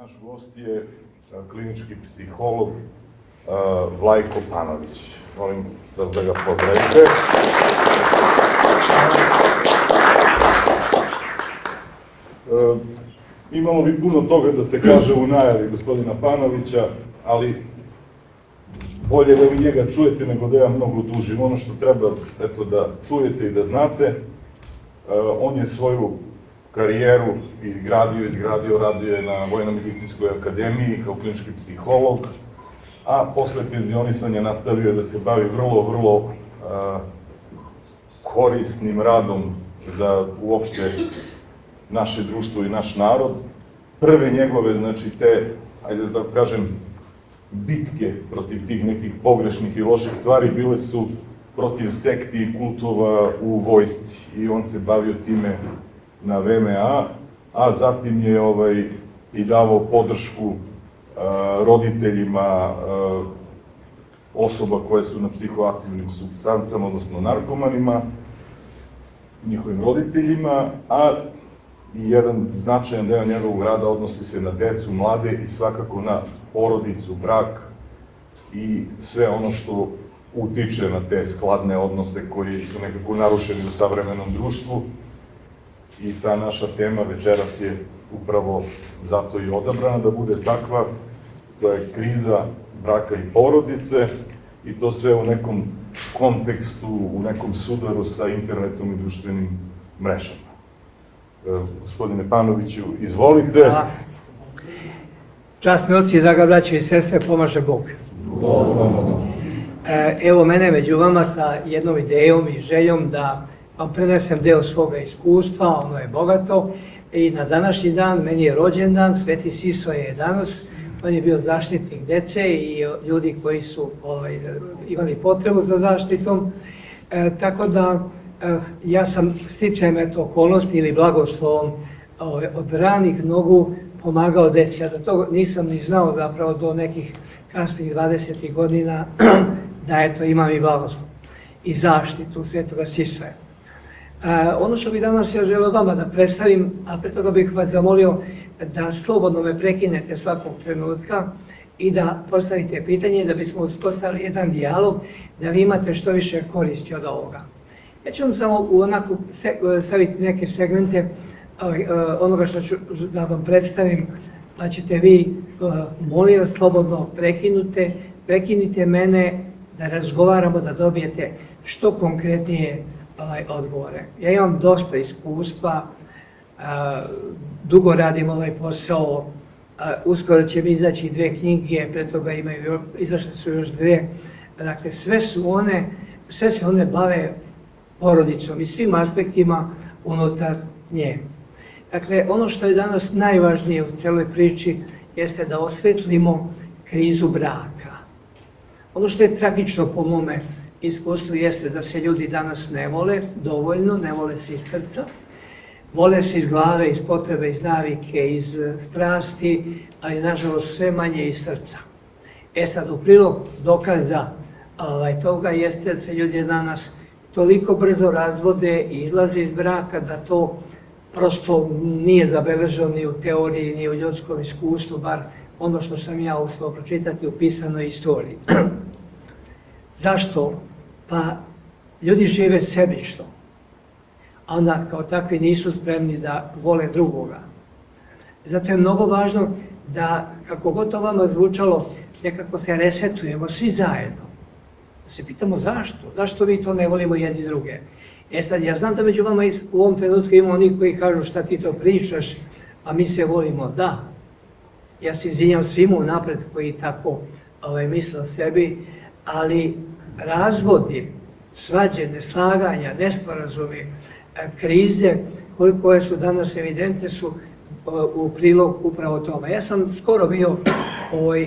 Naš gost je klinički psiholog Vlajko Panović. Molim vas da ga pozdravite. Imamo bi puno toga da se kaže u najavi gospodina Panovića, ali bolje da vi njega čujete nego da ja mnogo dužim. Ono što treba da čujete i da znate, on je svoju karijeru izgradio, radio je na Vojno-medicinskoj akademiji kao klinički psiholog, a posle penzionisanja nastavio da se bavi vrlo korisnim radom za uopšte naše društvo i naš narod. Prve njegove, znači te, ajde da kažem, bitke protiv tih nekih pogrešnih i loših stvari bile su protiv sekti i kultova u vojsci i on se bavio time na VMA, a zatim je i davao podršku roditeljima osoba koje su na psihoaktivnim supstancama, odnosno narkomanima, njihovim roditeljima, a i jedan značajan deo njegovog rada odnosi se na decu, mlade i svakako na porodicu, brak i sve ono što utiče na te skladne odnose koji su nekako narušeni u savremenom društvu. I ta naša tema večeras je upravo zato i odabrana da bude takva. To je kriza braka i porodice i to sve u nekom kontekstu, u nekom sudaru sa internetom i društvenim mrežama. Gospodine Panoviću, izvolite. Hvala. Časni oci, draga braće i sestre, pomaže Bog. Evo mene među vama sa jednom idejom i željom da vam prenesem deo svoga iskustva, ono je bogato i na današnji dan, meni je rođendan, Sveti Siso je danas, on je bio zaštitnik dece i ljudi koji su imali potrebu za zaštitom, tako da ja sam sticajem okolnosti ili blagoslovom od ranih nogu pomagao deci, a da to nisam ni znao zapravo do nekih kasnih 20. godina da imam i blagoslov i zaštitu Svetoga Sisoja. Ono što bih danas ja želeo vama da predstavim, a pre toga bih vas zamolio da slobodno me prekinete svakog trenutka i da postavite pitanje da bismo uspostavili jedan dijalog, da vi imate što više koristi od ovoga. Ja ću vam samo staviti neke segmente onoga što ću da vam predstavim, pa ćete vi, molim vas, slobodno prekinite mene da razgovaramo, da dobijete što konkretnije odgovore. Ja imam dosta iskustva, dugo radim ovaj posao, uskoro će mi izaći 2 knjige, pre toga izašle su još 2. Dakle, sve se one bave porodicom i svim aspektima unutar nje. Dakle, ono što je danas najvažnije u celoj priči jeste da osvetlimo krizu braka. Ono što je tragično po mome iskustvu jeste da se ljudi danas ne vole dovoljno, ne vole se iz srca, vole se iz glave, iz potrebe, iz navike, iz strasti, ali nažalost sve manje iz srca. Sad, u prilog dokaza toga jeste da se ljudi danas toliko brzo razvode i izlaze iz braka da to prosto nije zabeleženo ni u teoriji, ni u ljudskom iskustvu, bar ono što sam ja uspeo pročitati u pisanoj istoriji. Zašto? Pa ljudi žive sebično, a onda kao takvi nisu spremni da vole drugoga. Zato je mnogo važno da, kako god to vama zvučalo, nekako se resetujemo svi zajedno. Da se pitamo zašto? Zašto mi to ne volimo jedni druge? Sad, ja znam da među vama u ovom trenutku ima onih koji kažu šta ti to pričaš, a mi se volimo. Da, ja se izvinjam svima unapred koji tako misle o sebi, ali razvodi, svađe, neslaganja, nesporazumi, krize, koje su danas evidentne, su u prilog upravo tome. Ja sam skoro bio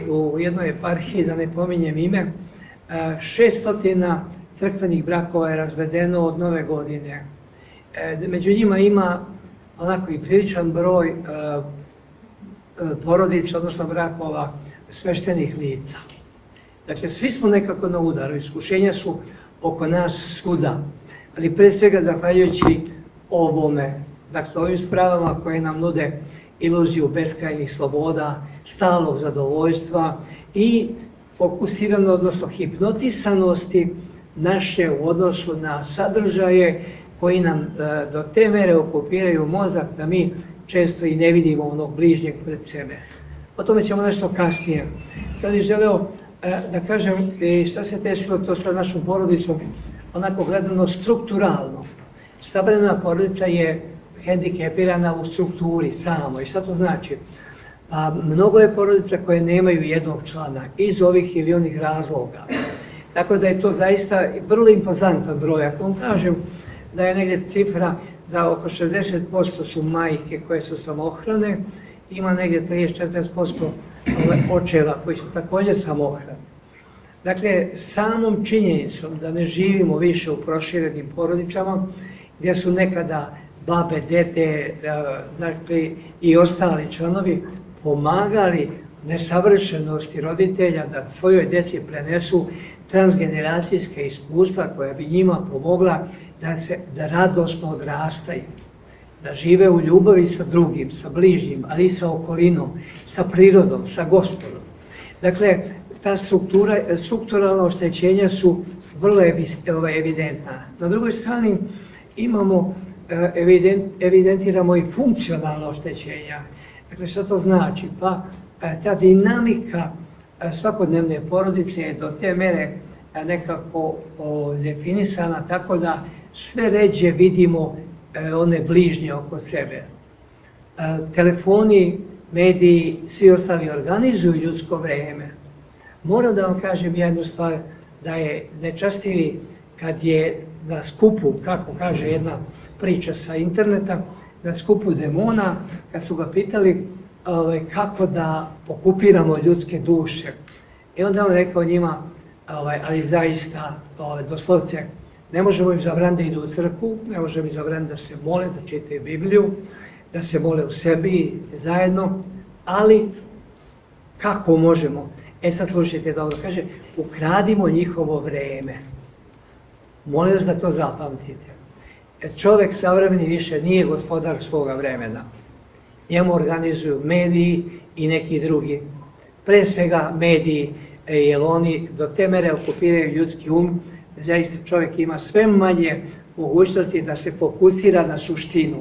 u jednoj eparhiji, da ne pominjem ime, 600 crkvenih brakova je razvedeno od Nove godine. Među njima ima onako i priličan broj porodica, odnosno brakova sveštenih lica. Dakle, svi smo nekako na udaru, iskušenja su oko nas svuda, ali pre svega zahvaljujući ovome Dakle, ovim spravama koje nam nude iluziju beskrajnih sloboda, stalnog zadovoljstva i fokusirano, odnosno hipnotisanosti naše u odnosu na sadržaje koji nam do te mere okupiraju mozak da mi često i ne vidimo onog bližnjeg pred sebe. O tome ćemo nešto kasnije. Sad bih želeo da kažem šta se desilo to sa našom porodicom, onako gledano strukturalno. Savremena porodica je hendikepirana u strukturi samo. I šta to znači? Pa mnogo je porodica koje nemaju jednog člana iz ovih ili onih razloga. Tako da je to zaista vrlo impozantan broj. Ako vam kažem da je negdje cifra da oko 60% su majke koje su samohrane, ima negdje 30-40% očeva koji su također samohrani. Dakle, samom činjenicom da ne živimo više u proširenim porodicama, gdje su nekada babe, dede, dakle, i ostali članovi pomagali nesavršenosti roditelja da svojoj djeci prenesu transgeneracijske iskustva koja bi njima pomogla da radosno odrastaju, da žive u ljubavi sa drugim, sa bližnjim, ali i sa okolinom, sa prirodom, sa Gospodom. Dakle, ta strukturalna oštećenja su vrlo evidentna. Na drugoj strani imamo, evidentiramo i funkcionalna oštećenja. Dakle, što to znači? Pa ta dinamika svakodnevne porodice je do te mere nekako definisana tako da sve ređe vidimo one bližnje oko sebe. Telefoni, mediji, svi ostali organizuju ljudsko vrijeme. Moram da vam kažem jednu stvar, da je nečastivi kad je na skupu, kako kaže jedna priča sa interneta, na skupu demona, kad su ga pitali kako da okupiramo ljudske duše. I onda on rekao njima, ali zaista, doslovce, ne možemo im zabraniti da idu u crkvu, ne možemo im zabraniti da se mole, da čitaju Bibliju, da se mole u sebi zajedno, ali kako možemo? Sad slušajte dobro, kaže, ukradimo njihovo vreme. Molim vas da to zapamtite. Čovjek savremeni više nije gospodar svoga vremena. Njemu organizuju mediji i neki drugi. Pre svega mediji, jer oni do te mere okupiraju ljudski um, zaista čovjek ima sve manje mogućnosti da se fokusira na suštinu,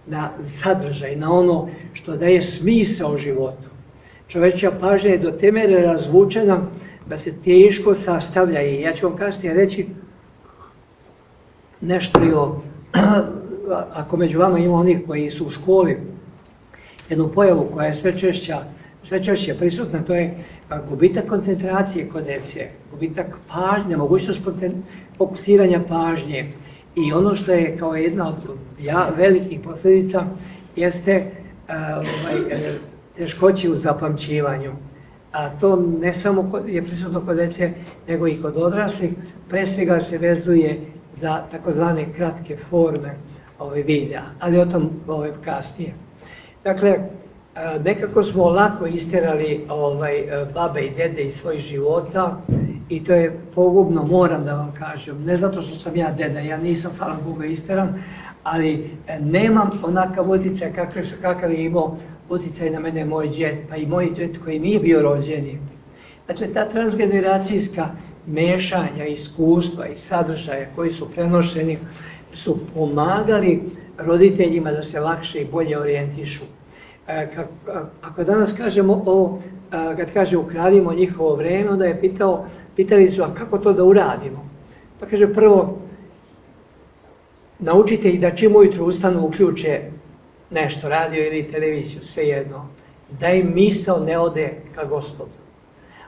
na sadržaj, na ono što daje smisao životu. Čovječja pažnja je do te mere razvučena da se teško sastavlja i ja ću vam kasnije reći nešto i o, ako među vama ima onih koji su u školi, jednu pojavu koja je sve češće prisutna, to je gubitak koncentracije kod djece, gubitak pažnje, mogućnost fokusiranja pažnje. I ono što je kao jedna od velikih posljedica jeste teškoće u zapamćivanju. A to ne samo je prisutno kod djece, nego i kod odraslih, pre svega se vezuje za takozvane kratke forme videa, ali o tom kasnije. Dakle, nekako smo lako isterali babe i dede iz svojih života i to je pogubno, moram da vam kažem, ne zato što sam ja deda, ja nisam, hvala Bogu, isteran, ali nemam onakav utjecaj kakav je imao utjecaj na mene moj džed, pa i moj džed koji nije bio rođeni. Dakle, ta transgeneracijska mešanja, iskustva i sadržaja koji su prenošeni su pomagali roditeljima da se lakše i bolje orijentišu. Ako danas kažemo kad kaže ukradimo njihovo vrijeme, onda je pitali su, a kako to da uradimo? Pa kaže, prvo, naučite ih da čim ujutru ustanu uključe nešto, radio ili televiziju, svejedno, da im misao ne ode ka Gospodu.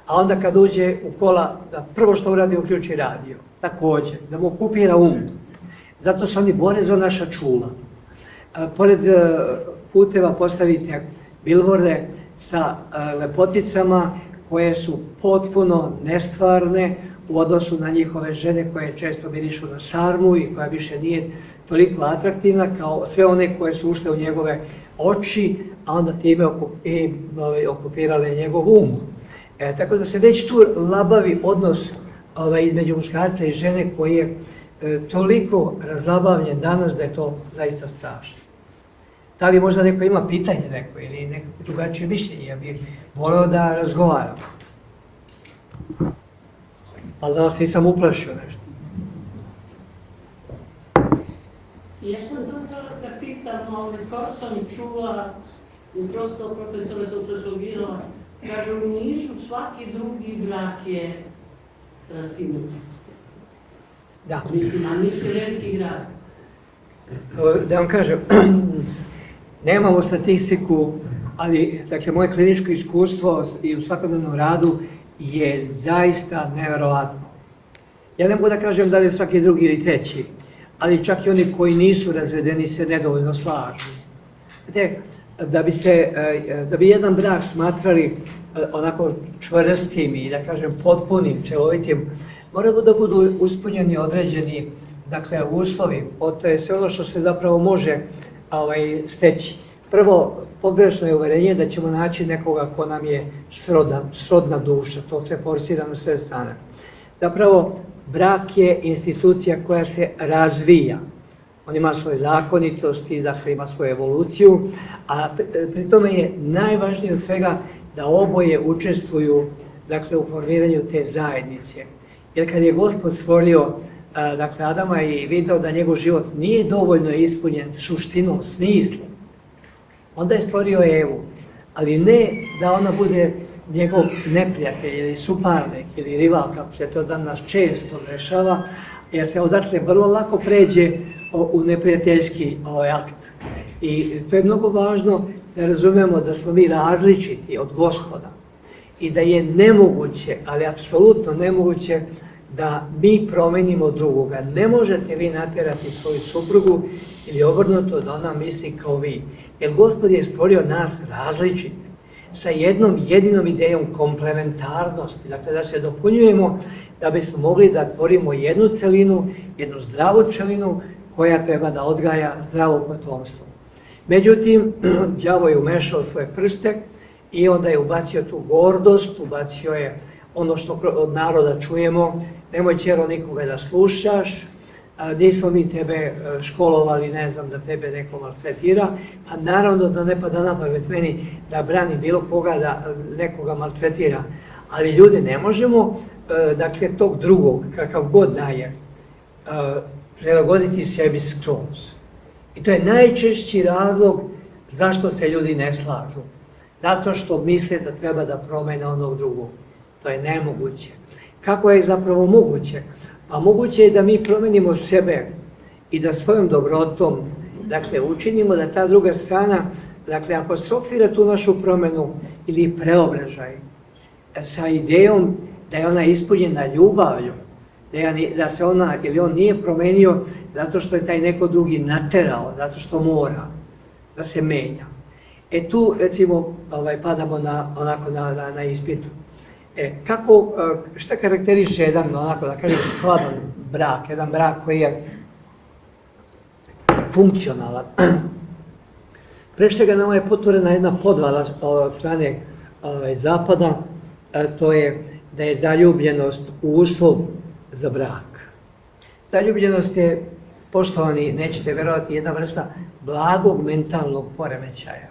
A onda kad uđe u kola, da prvo što uradi uključi radio, također, da mu okupira um. Zato se oni bore za naša čula. Pored puteva postavite bilborde sa lepoticama koje su potpuno nestvarne u odnosu na njihove žene koje često mirišu na sarmu i koja više nije toliko atraktivna kao sve one koje su ušle u njegove oči, a onda time okupirale njegov um. Tako da se već tu labavi odnos između muškarca i žene koji je toliko razlabavljen danas da je to zaista strašno. Da li možda neko ima pitanje neko ili neko drugačije mišljenje, ja bih voleo da razgovaram. Ali da vas nisam uplašio nešto. Ja sam zapravo da pitam, skoro sam čula, prosto profesore sam se slogirala, kaže u Nišu svaki drugi brak je raskinut. Da. Mislim, a Niš je veliki grad. Da vam kažem, nemamo statistiku, ali dakle, moje kliničko iskustvo i u svakodnevnom radu je zaista nevjerovatno. Ja ne mogu da kažem da li je svaki drugi ili treći, ali čak i oni koji nisu razvedeni se nedovoljno slažu. Da bi jedan brak smatrali onako čvrstim i da kažem potpunim, celovitim, moraju da budu ispunjeni određeni uslovi, to je sve ono što se zapravo može steći. Prvo, pogrešno je uverenje da ćemo naći nekoga ko nam je srodna duša, to se forsira na sve strane. Zapravo, brak je institucija koja se razvija. On ima svoje zakonitosti, dakle ima svoju evoluciju, a pri tome je najvažnije od svega da oboje učestvuju u formiranju te zajednice. Jer kad je Gospod stvorio Adama i video da njegov život nije dovoljno ispunjen suštinom, smislom, onda je stvorio Evu, ali ne da ona bude njegov neprijatelj ili suparnik ili rival, kako se to danas često dešava, jer se odatle vrlo lako pređe u neprijateljski akt. I to je mnogo važno da razumemo da smo mi različiti od Gospoda i da je nemoguće, ali apsolutno nemoguće, da mi promenimo drugoga. Ne možete vi natjerati svoju suprugu ili obrnuto da ona misli kao vi. Jer Gospod je stvorio nas različite, sa jednom jedinom idejom komplementarnosti, dakle da se dopunjujemo da bismo mogli da tvorimo jednu celinu, jednu zdravu celinu koja treba da odgaja zdravo potomstvo. Međutim, đavo je umešao svoje prste i onda je ubacio tu gordost, ubacio je ono što od naroda čujemo, nemoj ćero nikoga da slušaš, nismo mi tebe školovali, ne znam, da tebe neko maltretira, a naravno da ne pada na pamet meni da brani bilo koga da nekoga maltretira. Ali ljudi, ne možemo, dakle, tog drugog, kakav god da je, prilagoditi sebi skroz. I to je najčešći razlog zašto se ljudi ne slažu. Zato što misle da treba da promene onog drugog. To je nemoguće. Kako je zapravo moguće? Pa moguće je da mi promenimo sebe i da svojom dobrotom, dakle, učinimo da ta druga strana, dakle, apostrofira tu našu promenu ili preobražaj sa idejom da je ona ispunjena ljubavlju, da se ona ili on nije promenio zato što je taj neko drugi naterao, zato što mora da se menja. Tu, recimo, padamo na ispitu. Šta karakteriše jedan, onako da kažem, skladan brak, jedan brak koji je funkcionalan? Pre svega nama je potvorena jedna podvala od strane Zapada, to je da je zaljubljenost uslov za brak. Zaljubljenost je, poštovani, nećete verovati, jedna vrsta blagog mentalnog poremećaja.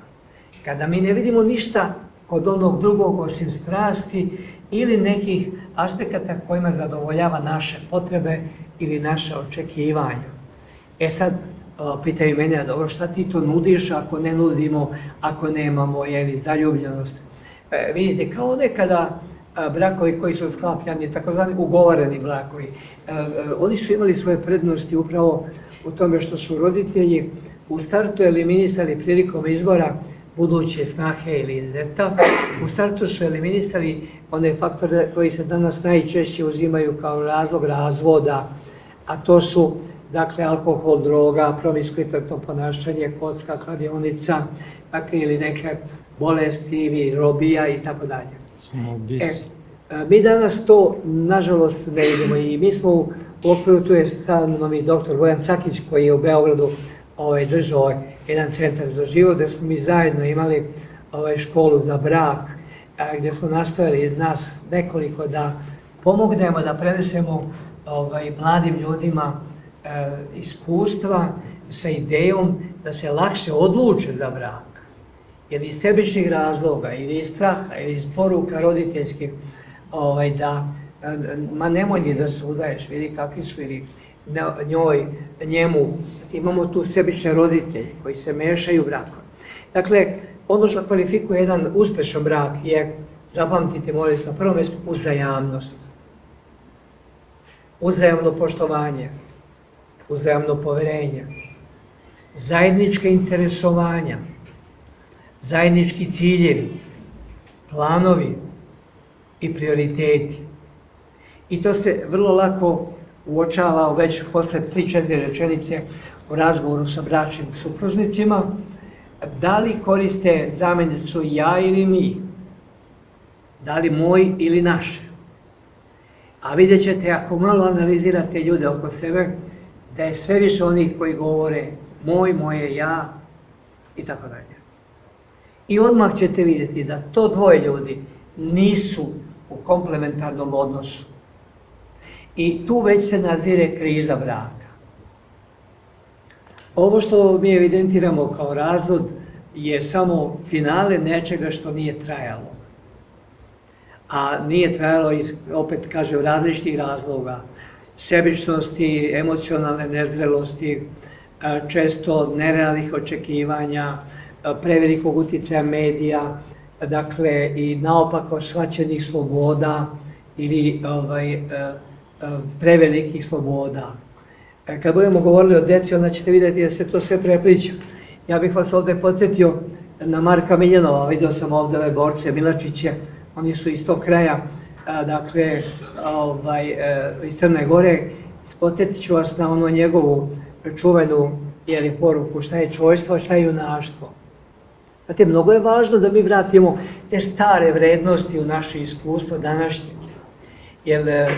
Kada mi ne vidimo ništa kod onog drugog osim strasti ili nekih aspekata kojima zadovoljava naše potrebe ili naše očekivanja. Sad, pitaju mene, dobro, šta ti to nudiš ako ne nudimo, ako nemamo zaljubljenost? Vidite, kao nekada brakovi koji su sklapljani, takozvani ugovoreni brakovi, oni su imali svoje prednosti upravo u tome što su roditelji u startu eliminisali prilikom izbora buduće snahe ili deta. U startu su eliminisali one faktore koji se danas najčešće uzimaju kao razlog razvoda, a to su, dakle, alkohol, droga, promiskuitetno ponašanje, kocka, kladionica, dakle, ili neke bolesti ili robija i tako dalje. Mi danas to, nažalost, ne vidimo i mi smo u okviru, tu je sa mnom i doktor Bojan Cakić koji je u Beogradu držao jedan centar za život, gde smo mi zajedno imali školu za brak, gdje smo nastojali nas nekoliko da pomognemo, da prenesemo mladim ljudima iskustva sa idejom da se lakše odluče za brak, ili iz sebičnih razloga, ili iz straha, ili iz poruka roditeljskih, da ma nemoj ni da se udaješ, vidi kakvi su, ili njoj, njemu. Imamo tu sebične roditelje koji se mešaju u brakove. Dakle, ono što kvalifikuje jedan uspešan brak je, zapamtite, molim se, na prvom mjestu uzajamnost, uzajamno poštovanje, uzajamno poverenje, zajedničke interesovanja, zajednički ciljevi, planovi i prioriteti. I to se vrlo lako uočava već posle 3-4 rečenice u razgovoru sa bračnim supružnicima, da li koriste zamjenicu ja ili mi, da li moj ili naše. A vidjet ćete, ako malo analizirate ljude oko sebe, da je sve više onih koji govore moj, moje, ja i tako dalje. I odmah ćete vidjeti da to dvoje ljudi nisu u komplementarnom odnosu. I tu već se nazire kriza braka. Ovo što mi evidentiramo kao razvod je samo finale nečega što nije trajalo. A nije trajalo iz, opet kažem, različitih razloga. Sebičnosti, emocionalne nezrelosti, često nerealnih očekivanja, prevelikog utjecaja medija, dakle i naopako shvaćenih sloboda ili prevelikih sloboda. Kad budemo govorili o deci, onda ćete vidjeti da se to sve preplića. Ja bih vas ovdje podsjetio na Marka Miljanova, vidio sam ovdje ove borce Milačiće, oni su iz tog kraja, dakle, iz Crne Gore. Podsjetit ću vas na onu njegovu čuvenu poruku šta je čojstvo, šta je junaštvo. Znate, mnogo je važno da mi vratimo te stare vrednosti u naše iskustvo današnje. Jer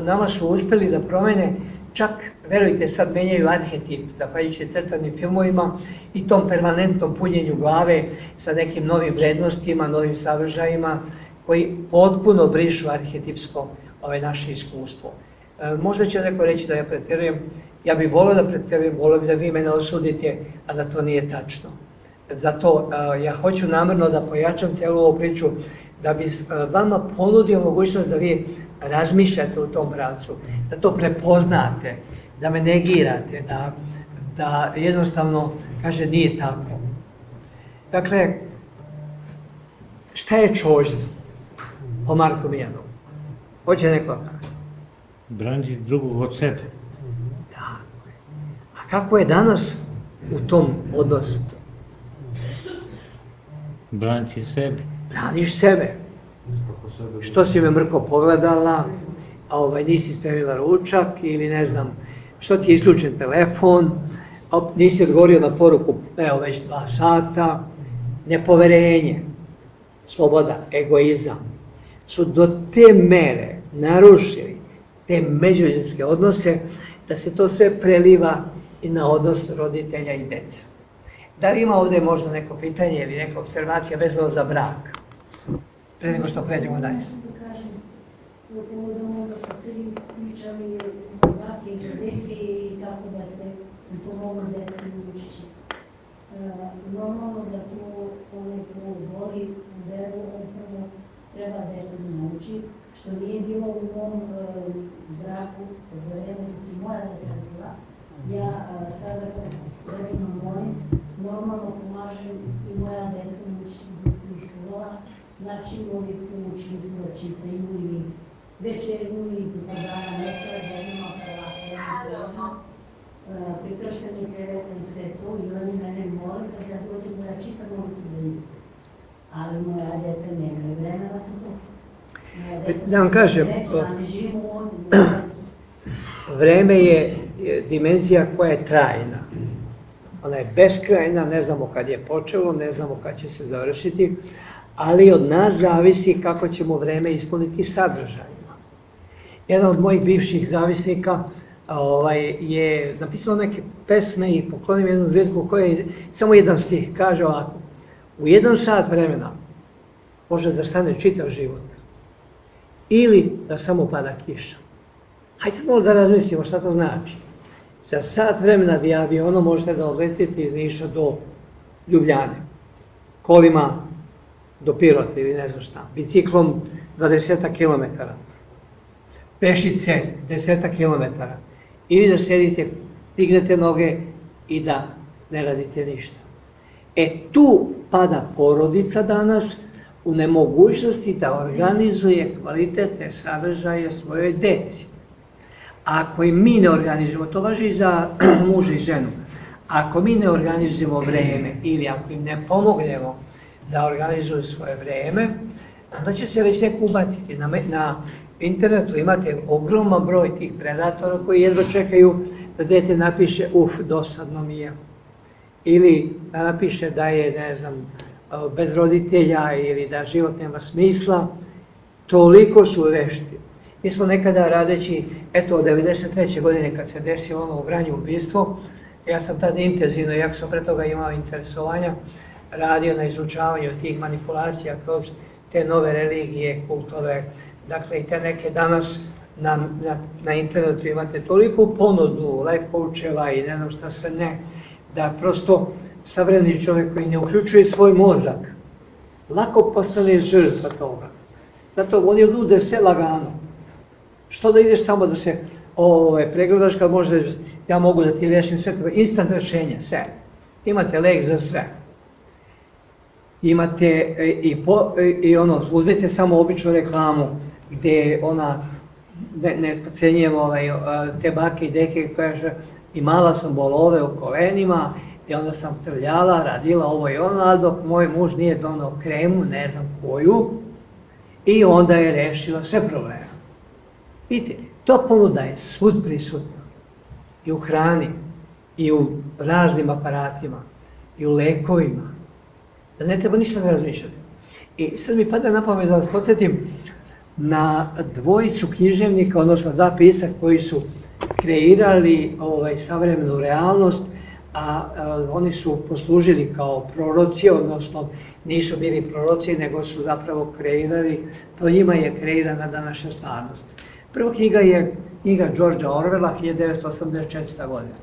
nama su uspjeli da promene, čak, verujte, sad menjaju arhetip, zahvaljujući crtanim filmovima i tom permanentnom punjenju glave sa nekim novim vrednostima, novim sadržajima koji potpuno brišu arhetipsko naše iskustvo. Možda će neko reći da ja pretjerujem, ja bih volio da pretjerujem, volio bih da vi mene osudite, a da to nije tačno. Zato ja hoću namjerno da pojačam cijelu ovu priču, da bi vama ponudio mogućnost da vi razmišljate u tom pravcu, da to prepoznate, da me negirate, da jednostavno kaže nije tako. Dakle, šta je čojstvo po Marku Miljanovu? Hoće neko da kaže? Braniti drugog od sebe. Da. A kako je danas u tom odnosu? Braniti sebe. Braniš sebe. Što si me mrko pogledala, a nisi spremila ručak ili ne znam, što ti je isključen telefon, nisi odgovorio na poruku, evo već 2 sata, nepoverenje, sloboda, egoizam, su do te mere narušili te međuljudske odnose da se to sve preliva i na odnos roditelja i dece. Da li ima ovdje možda neko pitanje ili neka observacija vezano za brak? Pre nego što pređemo dalje. Da kažem, povodom onoga što ste vi pričali za brake i za deke i kako da se pomogu deci učići. Normalno da to onaj ko voli veru, on prvo treba decu da nauči, što nije bilo u mom braku, za vreme dok si moja deca bila. Ja sada kada se spremno molim, normalno pomažem i moja deca učiti da su ih čuvala. Znači, uvijek učili smo da čitaju i večernju i do dana mesa, da ima prelako, prikršteni kreveta i sve to, i oni mene mole da ja dođem da čitam mogu za njih. Ali moja deca nemaju vremena za to. Da vam kažem, ne živimo u ovom. vreme je dimenzija koja je trajna. Ona je beskrajna, ne znamo kad je počelo, ne znamo kad će se završiti, ali od nas zavisi kako ćemo vreme ispuniti sadržajima. Jedan od mojih bivših zavisnika je napisao neke pesme i poklonio jednu zbirku koja je samo jedan stih, kaže ovako: u 1 sat vremena može da stane čitav život ili da samo pada kiša. Hajde sad malo da razmislimo šta to znači. Za sat vremena vi avionom možete da odletite iz Niša do Ljubljane, kolima do Pirota ili ne znam šta, biciklom 20 km, pešice 10 km, ili da sedite, dignete noge i da ne radite ništa. Tu pada porodica danas u nemogućnosti da organizuje kvalitetne sadržaje svojoj deci. Ako im mi ne organizujemo, to važi i za muža i ženu, ako mi ne organizujemo vreme ili ako im ne pomognemo da organizuju svoje vreme, onda će se već neko ubaciti. Na internetu imate ogroman broj tih predatora koji jedva čekaju da dete napiše dosadno mi je. Ili da napiše da je, ne znam, bez roditelja ili da život nema smisla. Toliko su vešti. Mi smo nekada radeći, od 1993. godine kad se desilo ono u Vranju ubistvo, ja sam tada intenzivno, iako sam pre toga imao interesovanja, radio na izučavanju tih manipulacija kroz te nove religije, kultove, dakle i te neke danas na internetu imate toliku ponudu life coacheva i ne znam šta sve ne, da prosto savremeni čovjek koji ne uključuje svoj mozak, lako postane žrtva toga. Zato oni nude sve lagano. Što da ideš tamo da se pregledaš kad možeš, ja mogu da ti rešim sve, instant rešenje, sve. Imate lek za sve. Imate uzmite samo običnu reklamu gdje ne podcenjujem te bake i deke kaže imala sam bolove u kolenima i onda sam trljala, radila ovo i ono, ali dok moj muž nije donao kremu, ne znam koju, i onda je rešila sve probleme. Vidite, to ponuda je svud prisutna. I u hrani, i u raznim aparatima, i u lekovima. Da ne treba ništa ne razmišljati. I sad mi pada na pamet da vas podsjetim na dvojicu književnika, odnosno dva pisca koji su kreirali savremenu realnost, a oni su poslužili kao proroci, odnosno nisu bili proroci, nego su zapravo kreirali, po njima je kreirana današnja stvarnost. Prva knjiga je knjiga Georgea Orwella, 1984. godina.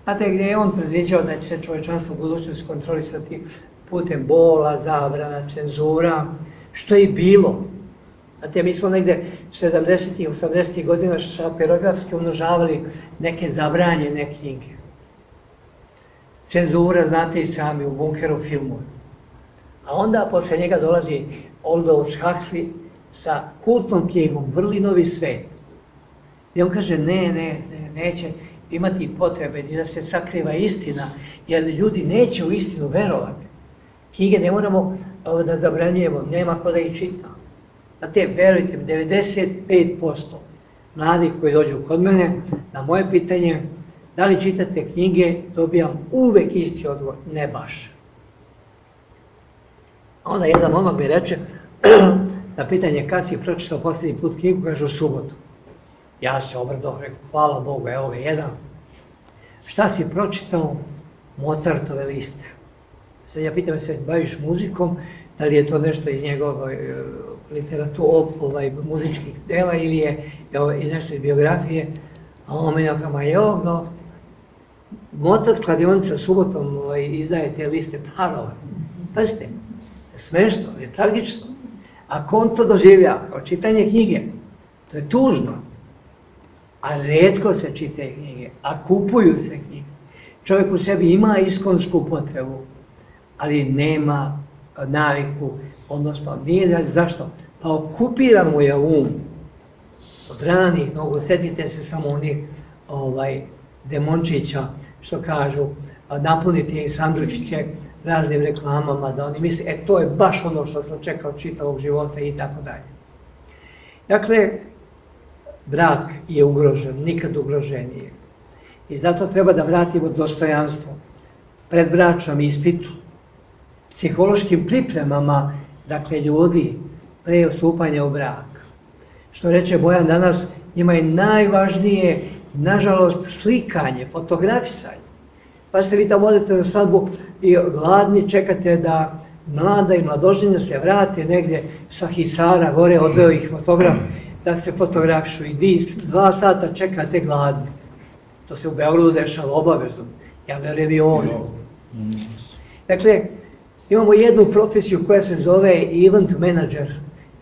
Znate, gdje je on predviđao da će se čovječanstvo u budućnosti kontrolisati putem bola, zabrana, cenzura, što je i bilo. Znate, mi smo negde 70. i 80. godina šapirografski umnožavali neke zabranjene knjige. Cenzura, znate i sami, u bunkeru filmu. A onda posle njega dolazi Aldous Huxley sa kultnom knjigom Vrli novi svet. I on kaže neće imati potrebe ni da se sakriva istina, jer ljudi neće u istinu verovati. Knjige ne moramo da zabranjujemo, nema ko da ih čita. Znate, verujte mi, 95% mladih koji dođu kod mene, na moje pitanje, da li čitate knjige, dobijam uvek isti odgovor, ne baš. Onda jedan momak mi reče, na pitanje kad si pročitao posljednji put knjigu, kaže u subotu. Ja se obradoh, rekao, hvala Bogu, evo ga jedan. Šta si pročitao? Mozartove liste. Sad ja pitam se, baviš muzikom, da li je to nešto iz njegove muzičkih dela ili je nešto iz biografije, a on meni rekao, Mozart kladionica subotom izdaje te liste parova. Pazite, smešno, je tragično. Ako on to doživlja kao čitanje knjige, to je tužno. A retko se čitaju knjige, a kupuju se knjige. Čovjek u sebi ima iskonsku potrebu, ali nema naviku, odnosno nije, zašto? Pa okupira mu je um od ranih nogu, setite se samo onih demončića, što kažu, napuniti im sandučiće raznim reklamama, da oni misle, to je baš ono što sam čekao čitavog života i tako dalje. Dakle, brak je ugrožen, nikad ugroženije. I zato treba da vratimo dostojanstvo predbračnom ispitu, psihološkim pripremama, dakle, ljudi pre stupanja u brak. Što reče Bojan danas, njima je najvažnije, nažalost, slikanje, fotografisanje. Pa ste vi tamo odete na svadbu i gladni čekate da mlada i mladoženja se vrate negdje sa Hisara, gore odveo ih fotograf, da se fotografišu i vi 2 sata čekate gladni. To se u Beogradu dešava obavezno. Ja verujem i ovdje. Dakle, imamo jednu profesiju koja se zove event manager.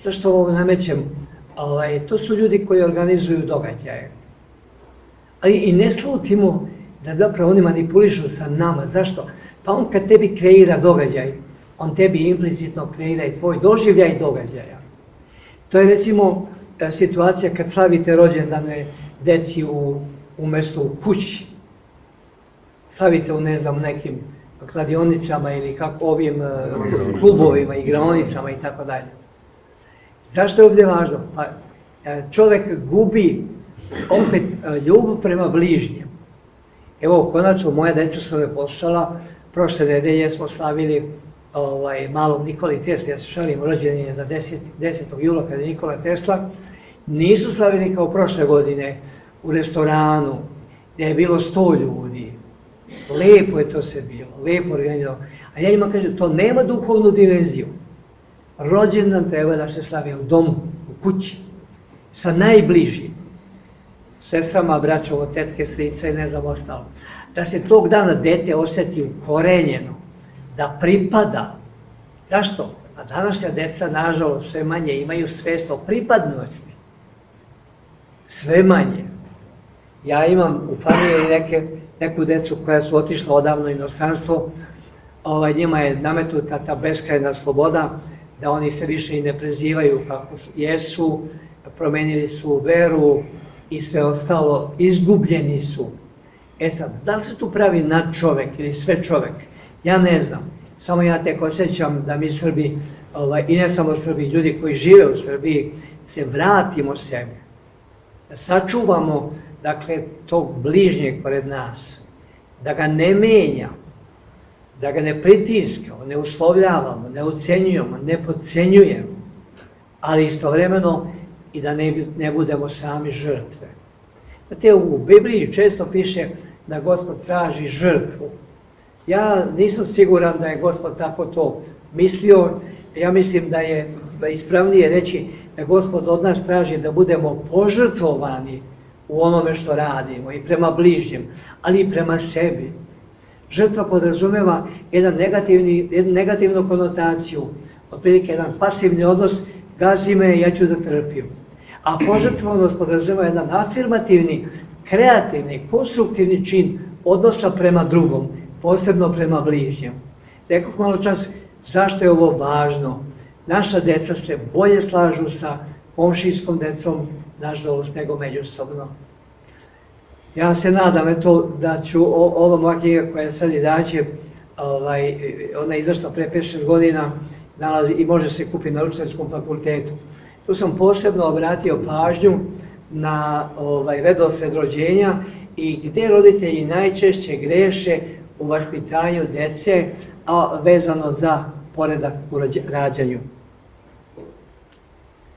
Zašto ovo namećem? To su ljudi koji organizuju događaje. Ali i ne slutimo da zapravo oni manipulišu sa nama. Zašto? Pa on kad tebi kreira događaj, on tebi implicitno kreira i tvoj doživljaj događaja. To je recimo situacija kad slavite rođendane deci umjesto u kući. Slavite u, ne znam, nekim kladionicama ili ovim klubovima, igraonicama i tako dalje. Zašto je ovdje važno? Pa čovjek gubi opet ljubav prema bližnjem. Evo, konačno, moja deca su me poslušala, prošle nedelje smo slavili malom Nikoli Tesli, ja se šalim, rođendan je na 10. jula kada je Nikola Tesla. Nisu slavili kao prošle godine u restoranu gdje je bilo 100 ljudi. Lepo je to sve bilo, lepo organizovano. A ja njima kažem, to nema duhovnu dimenziju. Rođendan treba da se slavi u domu, u kući, sa najbližim. Sestrama, braćovo, tetke, strica i ne znam ostalo. Da se tog dana dete osjeti ukorenjeno, da pripada. Zašto? A današnja deca, nažalost, sve manje imaju svest o pripadnosti. Sve manje. Ja imam u familiji neku decu koja su otišla odavno u inostranstvo, njima je nametnuta ta beskrajna sloboda, da oni se više i ne prezivaju kako jesu, promenili su veru i sve ostalo, izgubljeni su. E sad, da li se tu pravi nadčovek ili sve čovek? Ja ne znam. Samo ja tek osjećam da mi Srbi, i ne samo Srbi, ljudi koji žive u Srbiji, se vratimo sebi. Da sačuvamo, dakle, tog bližnjeg pored nas. Da ga ne menja, da ga ne pritiskamo, ne uslovljavamo, ne ucenjujemo, ne podcenjujemo, ali istovremeno i da ne budemo sami žrtve. Znate, u Bibliji često piše da Gospod traži žrtvu. Ja nisam siguran da je Gospod tako to mislio. Ja mislim da je ispravnije reći da Gospod od nas traži da budemo požrtvovani u onome što radimo i prema bližnjem, ali i prema sebi. Žrtva podrazumeva jednu negativnu konotaciju, otprilike jedan pasivni odnos, gazi me, ja ću da trpim. A požrtvovanost podrazumeva jedan afirmativni, kreativni, konstruktivni čin odnosa prema drugom, posebno prema bližnjem. Rekoh malo čas zašto je ovo važno. Naša deca se bolje slažu sa komšijskom decom, nažalost, nego međusobno. Ja se nadam da ću ova moja knjiga koja sad izaće, ona je izašla pre 5-6 godina i može se kupiti na Učiteljskom fakultetu. Tu sam posebno obratio pažnju na redosled rođenja i gdje roditelji najčešće greše u vaspitanju dece, a vezano za poredak u rađanju.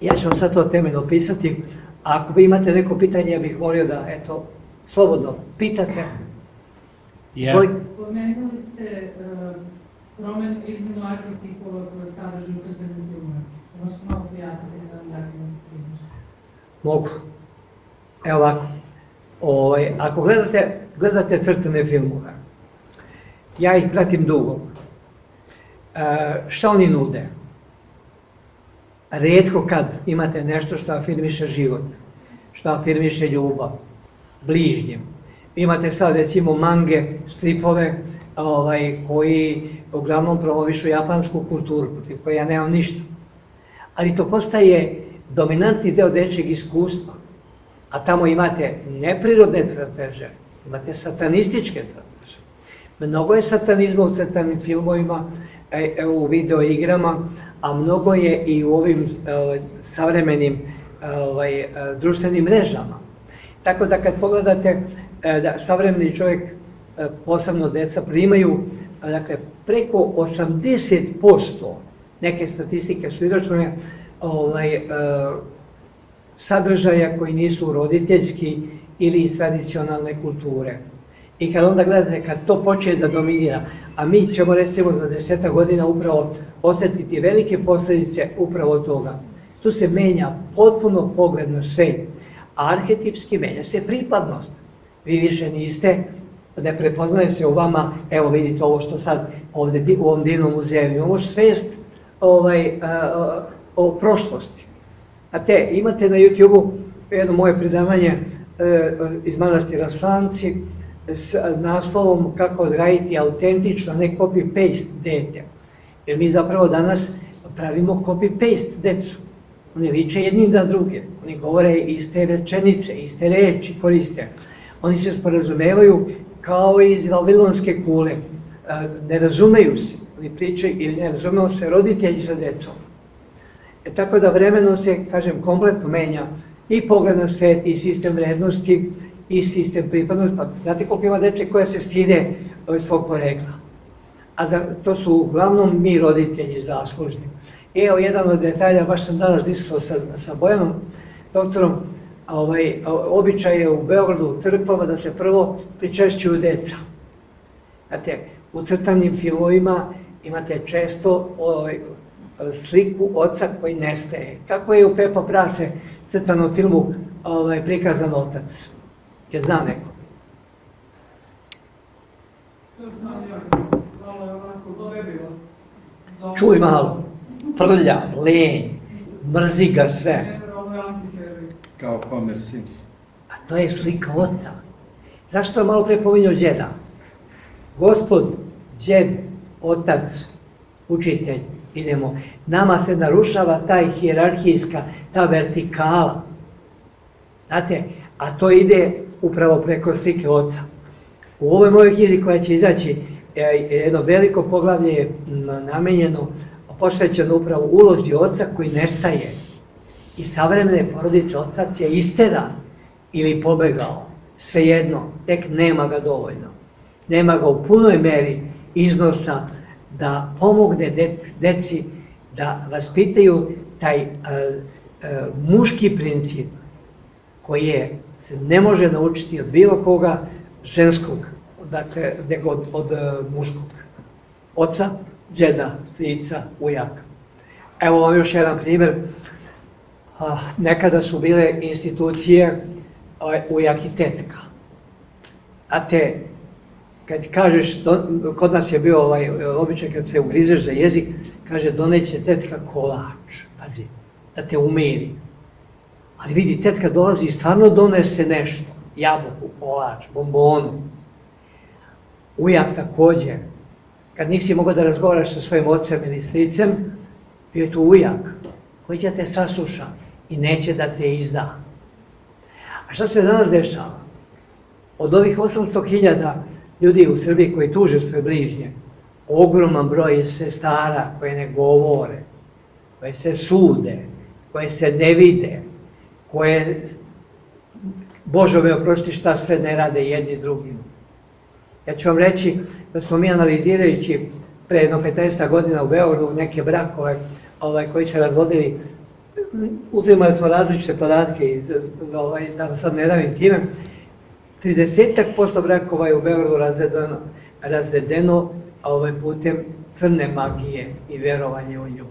Ja ću vam sad to temeljno opisati, a ako vi imate neko pitanje, ja bih molio da, eto, slobodno pitate. Pomenuli ste izmenu arhetipova koje sadrži u crtenim filmovima. Možete malo pojasniti jedan dakle primjer? Mogu. Evo ovako. Ako gledate crtene filmove, ja ih pratim dugo. Šta oni nude? Rijetko kad imate nešto što afirmiše život, što afirmiše ljubav, bližnjem. Imate sad recimo mange, stripove koji uglavnom promovišu japansku kulturu, protiv koje ja nemam ništa. Ali to postaje dominantni deo dečjeg iskustva. A tamo imate neprirodne crteže, imate satanističke crteže. Mnogo je satanizma u crtanim filmovima, u videoigrama, a mnogo je i u ovim savremenim društvenim mrežama. Tako da kad pogledate da savremeni čovjek, posebno deca, primaju preko 80%, neke statistike su izračunane, sadržaja koji nisu roditeljski ili iz tradicionalne kulture. I kad onda gledate, kad to počne da dominira, a mi ćemo recimo za 10 godina upravo osjetiti velike posljedice upravo toga. Tu se menja potpuno pogled na svet, a arhetipski menja se pripadnost. Vi više niste, ne prepoznaje se u vama, evo vidite ovo što sad ovdje u ovom divnom muzeju, imamo svest o prošlosti. Znate, imate na YouTube-u jedno moje predavanje iz manastira Slanci s naslovom kako odgajiti autentično, ne copy-paste dete. Jer mi zapravo danas pravimo copy-paste decu. Oni liče jedni na druge, oni govore iste rečenice, iste reči koriste. Oni se sporazumevaju kao iz Vavilonske kule. Ne razumeju se, oni pričaju ili ne razumeju se roditelji sa decom. Tako da vremenom se, kažem, kompletno menja i pogled na svet, i sistem vrednosti, i sistem pripadnosti. Pa znate koliko ima dece koja se stide svog porekla. A to su uglavnom mi roditelji zaslužni. I evo jedan od detalja, baš sam danas diskutovao sa Bojanom, doktorom, običaj je u Beogradu u crkvama da se prvo pričešćuju deca. Znate, u crtanim filmovima imate često sliku oca koji nestaje. Kako je u Pepa Prase crtanom filmu prikazan otac? Je zna neko? Čuj malo, prlja, lenj, mrzi ga sve. Kao Homer Simpson. A to je slika oca. Zašto sam malo pre pominjao džeda? Gospod, džed, otac, učitelj, idemo. Nama se narušava ta hijerarhijska, ta vertikala. Znate, a to ide upravo preko slike oca. U ovoj mojoj knjizi koja će izaći, jedno veliko poglavlje je namenjeno, posvećeno upravo ulozi oca koji nestaje. I savremene porodice otac je isteran ili pobegao. Svejedno, tek nema ga dovoljno. Nema ga u punoj meri iznosa da pomogne deci da vaspitaju taj muški princip koji se ne može naučiti od bilo koga ženskog, dakle, nego od muškog. Oca, džeda, strica, ujaka. Evo vam još jedan primjer. Nekada su bile institucije ujak i tetka. Znate, kad kažeš, kod nas je bio običaj kad se ugrizeš za jezik, kaže doneće tetka kolač, pazi, da te umiri. Ali vidi, tetka dolazi i stvarno donese nešto, jabuku, kolač, bombonu. Ujak također, kad nisi mogao da razgovaraš sa svojim ocem ili stricem, bio je tu ujak koji će te sasluša i neće da te izda. A šta se danas dešava? Od ovih 800.000 ljudi u Srbiji koji tuže svoje bližnje, ogroman broj sestara koje ne govore, koje se sude, koje se ne vide, koje, Bože me oprosti, šta sve ne rade jedni drugim. Ja ću vam reći da smo mi analizirajući pre jedno 15 godina u Beogradu neke brakove koji se razvodili, uzimali smo različite podatke, da sad ne davim time, 30% brakova je u Beogradu razvedeno putem crne magije i verovanje u nju.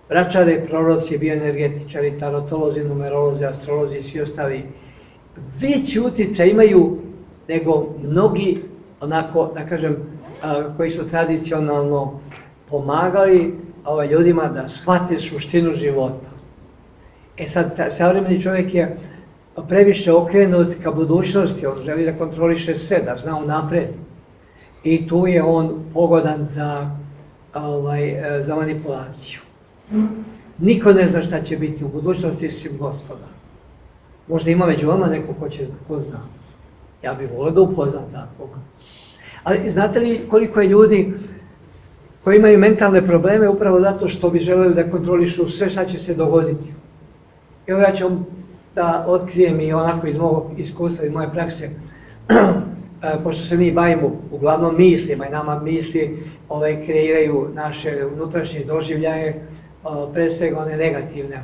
Vračare, proroci, bioenergetičari, tarotolozi, numerolozi, astrolozi i svi ostali veći utjecaj imaju nego mnogi, onako, da kažem, koji su tradicionalno pomagali ljudima da shvate suštinu života. E sad, savremeni čovjek je previše okrenut ka budućnosti, on želi da kontroliše sve, da zna unapred. I tu je on pogodan za manipulaciju. Niko ne zna šta će biti u budućnosti svim Gospoda. Možda ima među vama neko ko zna. Ja bih volio da upoznam takvog. Ali znate li koliko je ljudi koji imaju mentalne probleme upravo zato što bi želeli da kontrolišu sve šta će se dogoditi? Evo ja ću da otkrijem i onako iz mog iskustva, iz moje prakse, pošto se mi bavimo uglavnom mislima i nama misli kreiraju naše unutrašnje doživljaje, pre svega one negativne.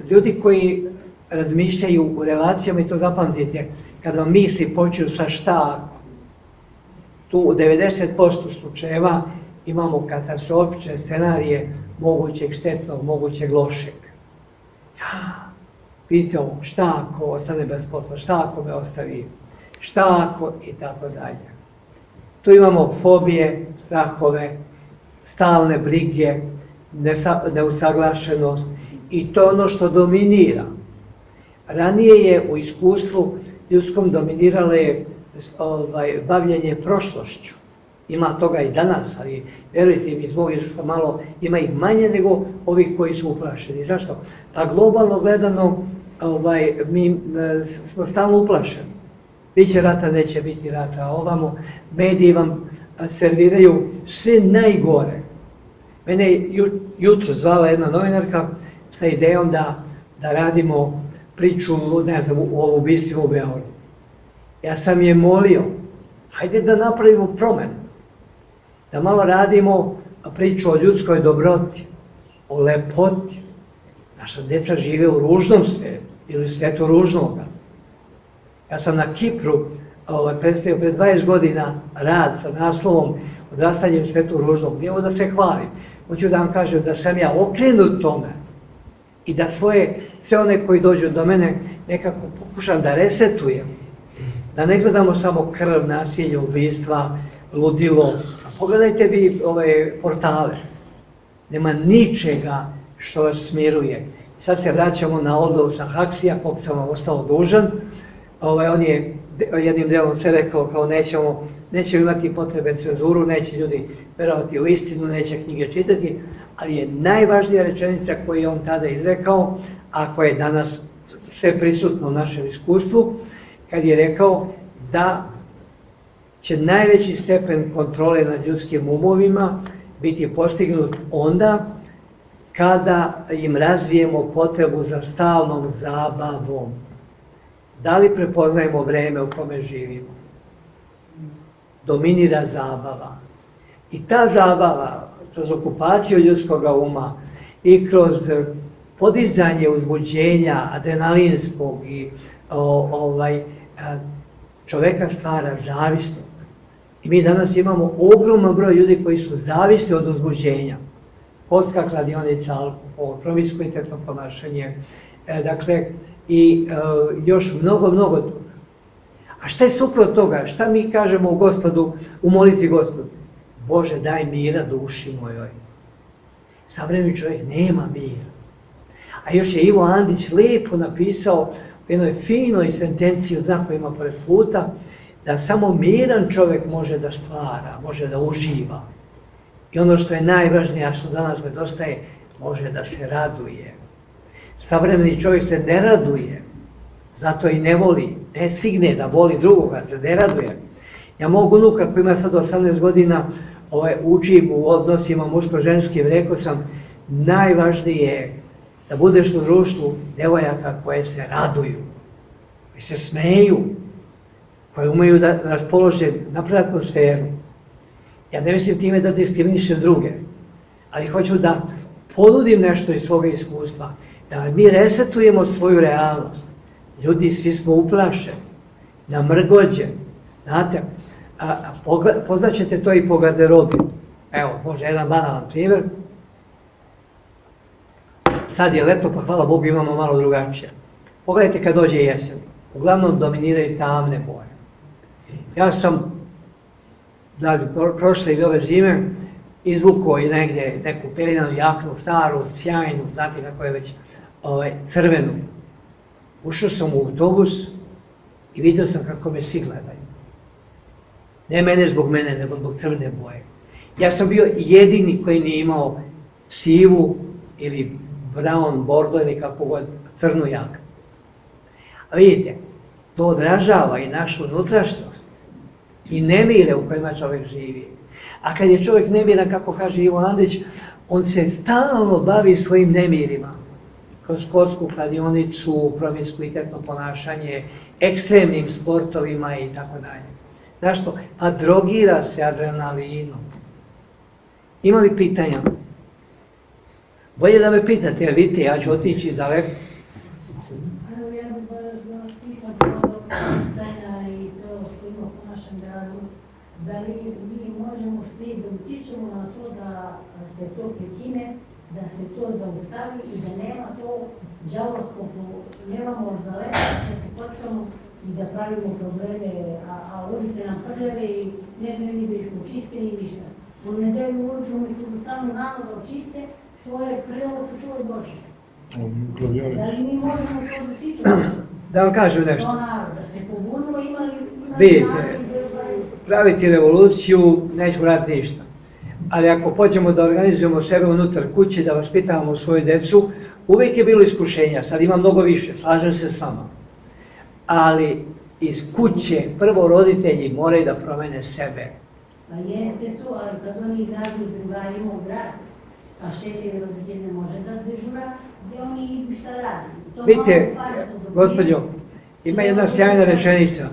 Ljudi koji razmišljaju u relacijama, i to zapamtite, kada vam misli počnu sa šta ako, tu u 90% slučajeva imamo katastrofične scenarije mogućeg štetnog, mogućeg lošeg. Vidite ovo, šta ako ostane bez posla, šta ako me ostavi, šta ako i tako dalje. Tu imamo fobije, strahove, stalne brige, neusaglašenost i to je ono što dominira. Ranije je u iskustvu ljudskom dominiralo je bavljenje prošlošću. Ima toga i danas, ali vjerujte mi, iz mog iskustva malo ima ih manje nego ovih koji su uplašeni. Zašto? Pa globalno gledano mi smo stalno uplašeni. Biće rata, neće biti rata, ovamo mediji vam serviraju sve najgore. Mene je jutro zvala jedna novinarka sa idejom da radimo priču, ne znam, o ubistvima u Beogradu. Ja sam je molio, hajde da napravimo promenu, da malo radimo priču o ljudskoj dobroti, o lepoti. Naša djeca žive u ružnom svijetu ili svijetu ružnoga. Ja sam na Kipru predstavio pred 20 godina rad sa naslovom Odrastanje u svijetu ružnog. Nije ovo da se hvalim. Hoću da vam kažem da sam ja okrenut tome i da sve one koji dođu do mene nekako pokušam da resetujem. Da ne gledamo samo krv, nasilje, ubistva, ludilo. Pogledajte vi ove portale. Nema ničega što vas smiruje. Sad se vraćamo na odlov sa Haksija, kog sam vam ostao dužan. On je jednim delom sve rekao kao nećemo imati potrebe cenzuru, neće ljudi verovati u istinu, neće knjige čitati, ali je najvažnija rečenica koju je on tada izrekao, a koja je danas sve prisutno u našem iskustvu, kad je rekao da će najveći stepen kontrole nad ljudskim umovima biti postignut onda kada im razvijemo potrebu za stalnom zabavom. Da li prepoznajemo vreme u kome živimo? Dominira zabava. I ta zabava, kroz okupaciju ljudskog uma i kroz podizanje uzbuđenja adrenalinskog i čoveka stvara zavisnog. I mi danas imamo ogroman broj ljudi koji su zavisni od uzbuđenja. Kocka, kladionica, alkohol, promiskuitetno ponašanje, dakle, i još mnogo toga. A šta je suprot toga? Šta mi kažemo u Gospodu, u molitvi Gospodu? Bože, daj mira duši mojoj. Savremeni čovjek nema mira. A još je Ivo Andić lijepo napisao u jednoj finoj sentenciji od znakovima pored puta, da samo miran čovjek može da stvara, može da uživa. I ono što je najvažnije, a što danas nedostaje, može da se raduje. Savremeni čovjek se ne raduje, zato i ne voli, ne stigne da voli drugoga, se ne raduje. Ja mog unuka koji ima sad 18 godina učim u odnosima muško-ženskim, rekao sam, najvažnije je da budeš u društvu devojaka koje se raduju, koje se smeju, koje umeju da raspolože, naprave atmosferu. Ja ne mislim time da diskriminišem druge, ali hoću da ponudim nešto iz svoga iskustva, da mi resetujemo svoju realnost. Ljudi, svi smo uplašeni, namrgođeni. Znate, poznaćete to i po garderobi. Evo, može jedan banalan primjer. Sad je leto, pa hvala Bogu imamo malo drugačije. Pogledajte kad dođe jesen. Uglavnom dominiraju tamne boje. Ja sam prošle ili ove zime izvukao i negdje neku pelinanu jaknu, staru, sjajnu, znate kako je već, crvenu. Ušao sam u autobus i vidio sam kako me svi gledaju. Ne mene zbog mene, nego zbog crvene boje. Ja sam bio jedini koji nije imao sivu ili brown, bordo ili kako god, crnu jaknu. A vidite, to odražava i našu unutrašnjost i nemire u kojima čovjek živi. A kad je čovjek nemiran, kako kaže Ivo Andić, on se stalno bavi svojim nemirima. Kroz kocku, kladionicu, promiskuitetno ponašanje, ekstremnim sportovima i tako dalje. Zašto? Pa drogira se adrenalinom. Ima li pitanja? Bolje da me pitate, jer vidite, ja ću otići daleko. Evo ja bih da vas pitam ono stanja i to što ima po našem gradu, da li mi možemo svi da utičemo na to da se to prekine, da se to zaustavi i da nema to đavoskog, nemamo za leto, da se kockamo i da pravimo probleme, a ulice nam prljave i ne znaju ni da ih počiste ni ništa. U nedelju ujutru umjesto da stanu nama da očiste, svoje prljavo sačuvaj Bože. Da li mi možemo to da tičemo? Da vam kažem nešto. Do naroda se pobunilo, imali Vidite, narod praviti revoluciju nećemo raditi ništa. Ali ako pođemo da organizujemo sebe unutar kuće, da vaspitavamo svoju decu, uvijek je bilo iskušenja, sad ima mnogo više, slažem se s vama. Ali iz kuće prvo roditelji moraju da promene sebe. Pa jeste to, ali kad oni izađu s drugarima u grad, a šetaju roditelj ne može da dežura, gdje oni idu šta radi. To Vidite, malo par što dobije. gospođo, ima jedna sjajna rečenica.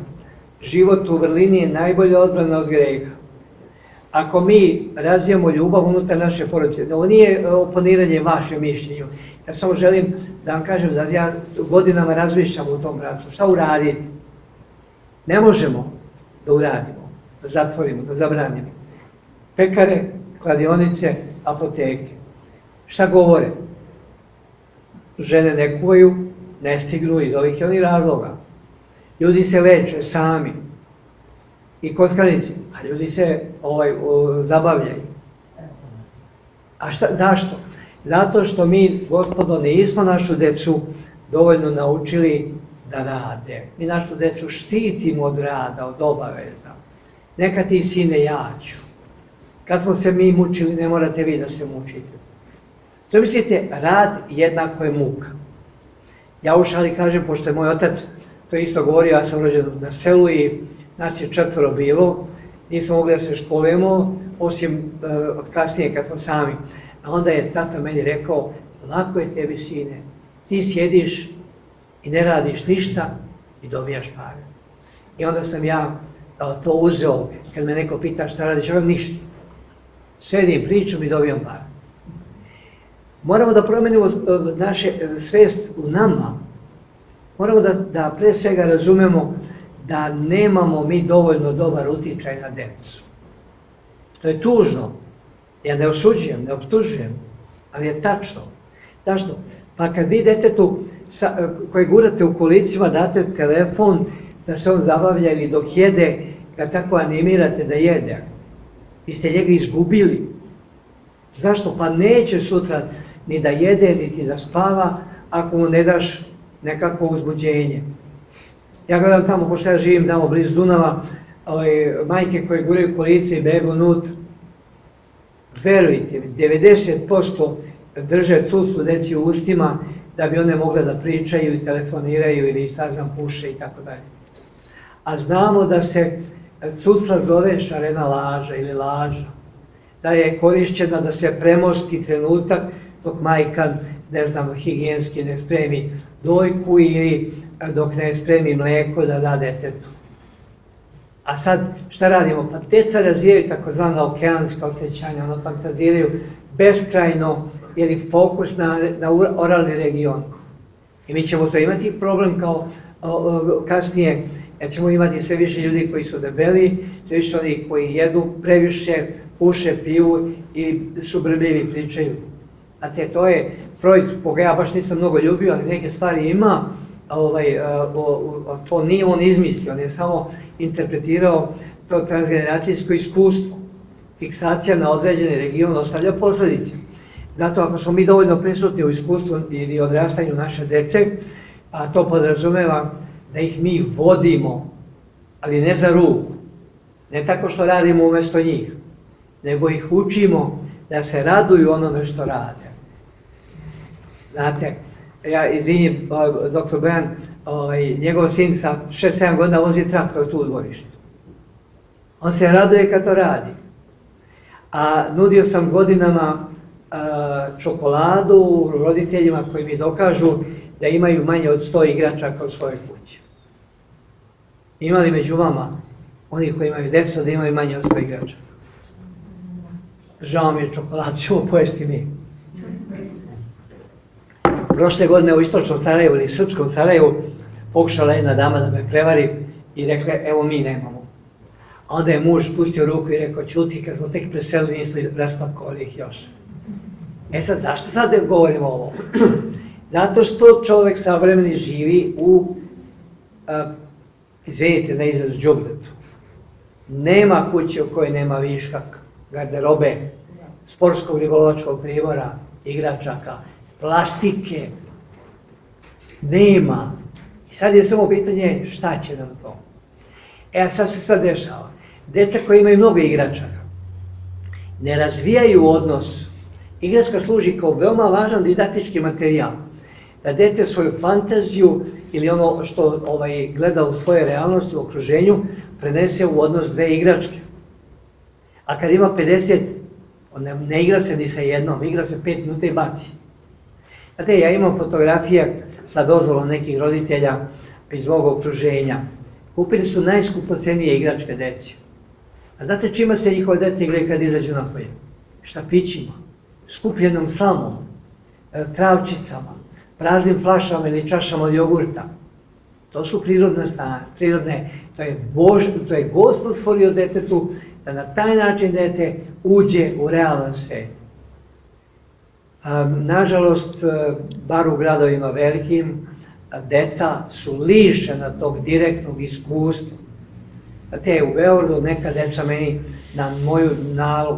Život u vrlini je najbolja odbrana od greha. Ako mi razvijamo ljubav unutar naše porodice, ovo nije oponiranje vašem mišljenju. Ja samo želim da vam kažem da ja godinama razmišljam u tom pravcu. Šta uraditi? Ne možemo da uradimo, da zatvorimo, da zabranimo. Pekare, kladionice, apoteke. Šta govore? Žene ne kuvaju, ne stignu iz ovih i onih razloga. Ljudi se leče sami. I kockarnici, a ljudi se zabavljaju. A zašto? Zato što mi, gospodo, nismo našu decu dovoljno naučili da rade. Mi našu decu štitimo od rada, od obaveza. Neka ti sine ja ću. Kad smo se mi mučili, ne morate vi da se mučite. Mislite, rad jednako je muka. Ja u šali kažem, pošto je moj otac to isto govorio, ja sam rođen na selu i nas je 4 bilo, nismo mogli da se školujemo, osim kasnije kad smo sami. A onda je tata meni rekao, lako je tebi sine, ti sjediš i ne radiš ništa i dobijaš pare. I onda sam ja to uzeo, kad me neko pita šta radiš, ja ništa. Sedim, pričam i dobijam pare. Moramo da promenimo naše svest u nama. Moramo da pre svega razumemo da nemamo mi dovoljno dobar uticaj na decu. To je tužno. Ja ne osuđujem, ne optužujem, ali je tačno. Tačno. Pa kad vi detetu koje gurate u kolicima date telefon da se on zabavlja ili dok jede, ga tako animirate da jede, vi ste njega izgubili. Zašto? Pa neće sutra ni da jede, niti da spava, ako mu ne daš nekako uzbuđenje. Ja gledam tamo, pošto ja živim tamo blizu Dunava, majke koje guraju kolice i bebe unutra. Verujte mi, 90% drže cucu deci u ustima da bi one mogle da pričaju i telefoniraju ili puše i tako dalje. A znamo da se cuca zove šarena laža ili laža. Da je korišćena da se premosti trenutak dok majka, ne znam, higijenski ne spremi dojku ili dok ne spremi mlijeko da da detetu. A sad šta radimo? Pa deca razvijaju takozvana okeanska osjećanja, ono fantaziraju beskrajno ili fokus na oralni region. I mi ćemo to imati problem kao kasnije, jer ćemo imati sve više ljudi koji su debeli, sve više oni koji jedu previše, puše, piju i su brbljivi, pričaju. Znate, to je Freud, koga ja baš nisam mnogo ljubio, ali neke stvari ima, to nije on izmislio, on je samo interpretirao to transgeneracijsko iskustvo. Fiksacija na određeni region ostavlja posljedice. Zato ako smo mi dovoljno prisutni u iskustvu ili odrastanju naše dece, a to podrazumeva da ih mi vodimo, ali ne za ruku, ne tako što radimo umjesto njih, nego ih učimo da se raduju onome što rade. Znate, ja izvinim, dr. Bojan, njegov sin sa 6-7 godina vozi traktor tu u dvorištu. On se raduje kad to radi. A nudio sam godinama čokoladu roditeljima koji mi dokažu da imaju manje od 100 igračaka u svojoj kući. Ima li među vama oni koji imaju decu da imaju manje od 100 igračaka? Žao mi je, čokoladu ćemo pojesti mi. Prošle godine u istočnom Sarajevu ili srpskom Sarajevu pokušala jedna dama da me prevari i rekla, evo mi nemamo. A onda je muž pustio ruku i rekao, ćuti, kad smo tek preselili, nismo raspakovali ih još. E sad, zašto sad govorimo ovo? Zato što čovjek savremeni živi u izvinite na izraz đubretu. Nema kuće u kojoj nema viška garderobe, sportskog ribolovačkog pribora, igračaka, plastike. Nema. I sad je samo pitanje šta će nam to. A sad se sad dešava. Deca koji imaju mnogo igračaka ne razvijaju odnos. Igračka služi kao veoma važan didaktički materijal. Da dete svoju fantaziju ili ono što gleda u svojoj realnosti, u okruženju, prenese u odnos dve igračke. A kad ima 50, on ne igra se ni sa jednom, igra se 5 minuta i baci. Znate, ja imam fotografije sa dozvolom nekih roditelja iz mog okruženja. Kupili su najskupocenije igračke deci. A znate čima se njihove dece igraju kad izađu napolje? Štapićima, skupljenom slamom, travčicama, praznim flašama ili čašama od jogurta. To su prirodne stvari, to je Gospod stvorio detetu da na taj način dete uđe u realan svijet. Nažalost, bar u gradovima velikim, deca su lišena tog direktnog iskustva. Te u Beogradu neka deca meni na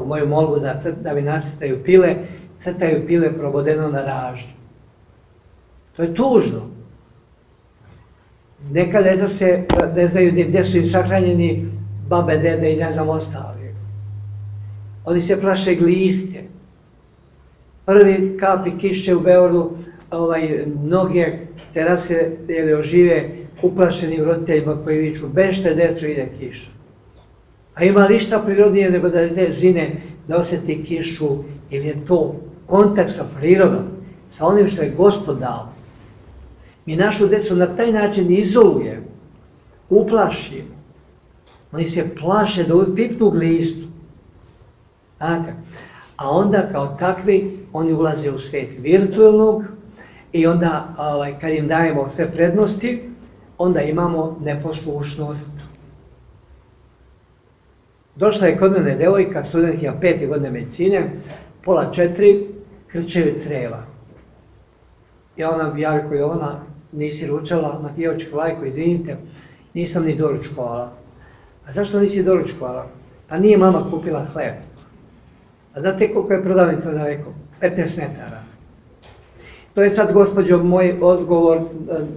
moju molbu da mi nacrtaju pile, crtaju pile probodeno na ražnju. To je tužno. Neka deca se ne znaju gdje su im sahranjeni babe, dede i ne znam ostali. Oni se plaše gliste. Prvi kapi kiše u Beogradu, mnoge terase ožive uplašenim roditeljima koji viču bežte deco, ide kiša. A ima li šta prirodnije nego da dete zine da osjeti kišu ili je to kontakt sa prirodom, sa onim što je Gospod dao. Mi našu decu na taj način izolujemo, uplašimo. Oni se plaše da pipnu glistu. A onda kao takvi oni ulaze u svijet virtualnog i onda kad im dajemo sve prednosti, onda imamo neposlušnost. Došla je kod mene devojka, studentkinja 5. godine medicine, 3:30, krčeju creva. I ona mi javi ko Jovana, nisi ručala, na pjevačku lajku, izvinite, nisam ni doručkovala. A zašto nisi doručkovala? Pa nije mama kupila hleb. A znate koliko je prodavnica daleko? 15 metara. To je sad, gospođo, moj odgovor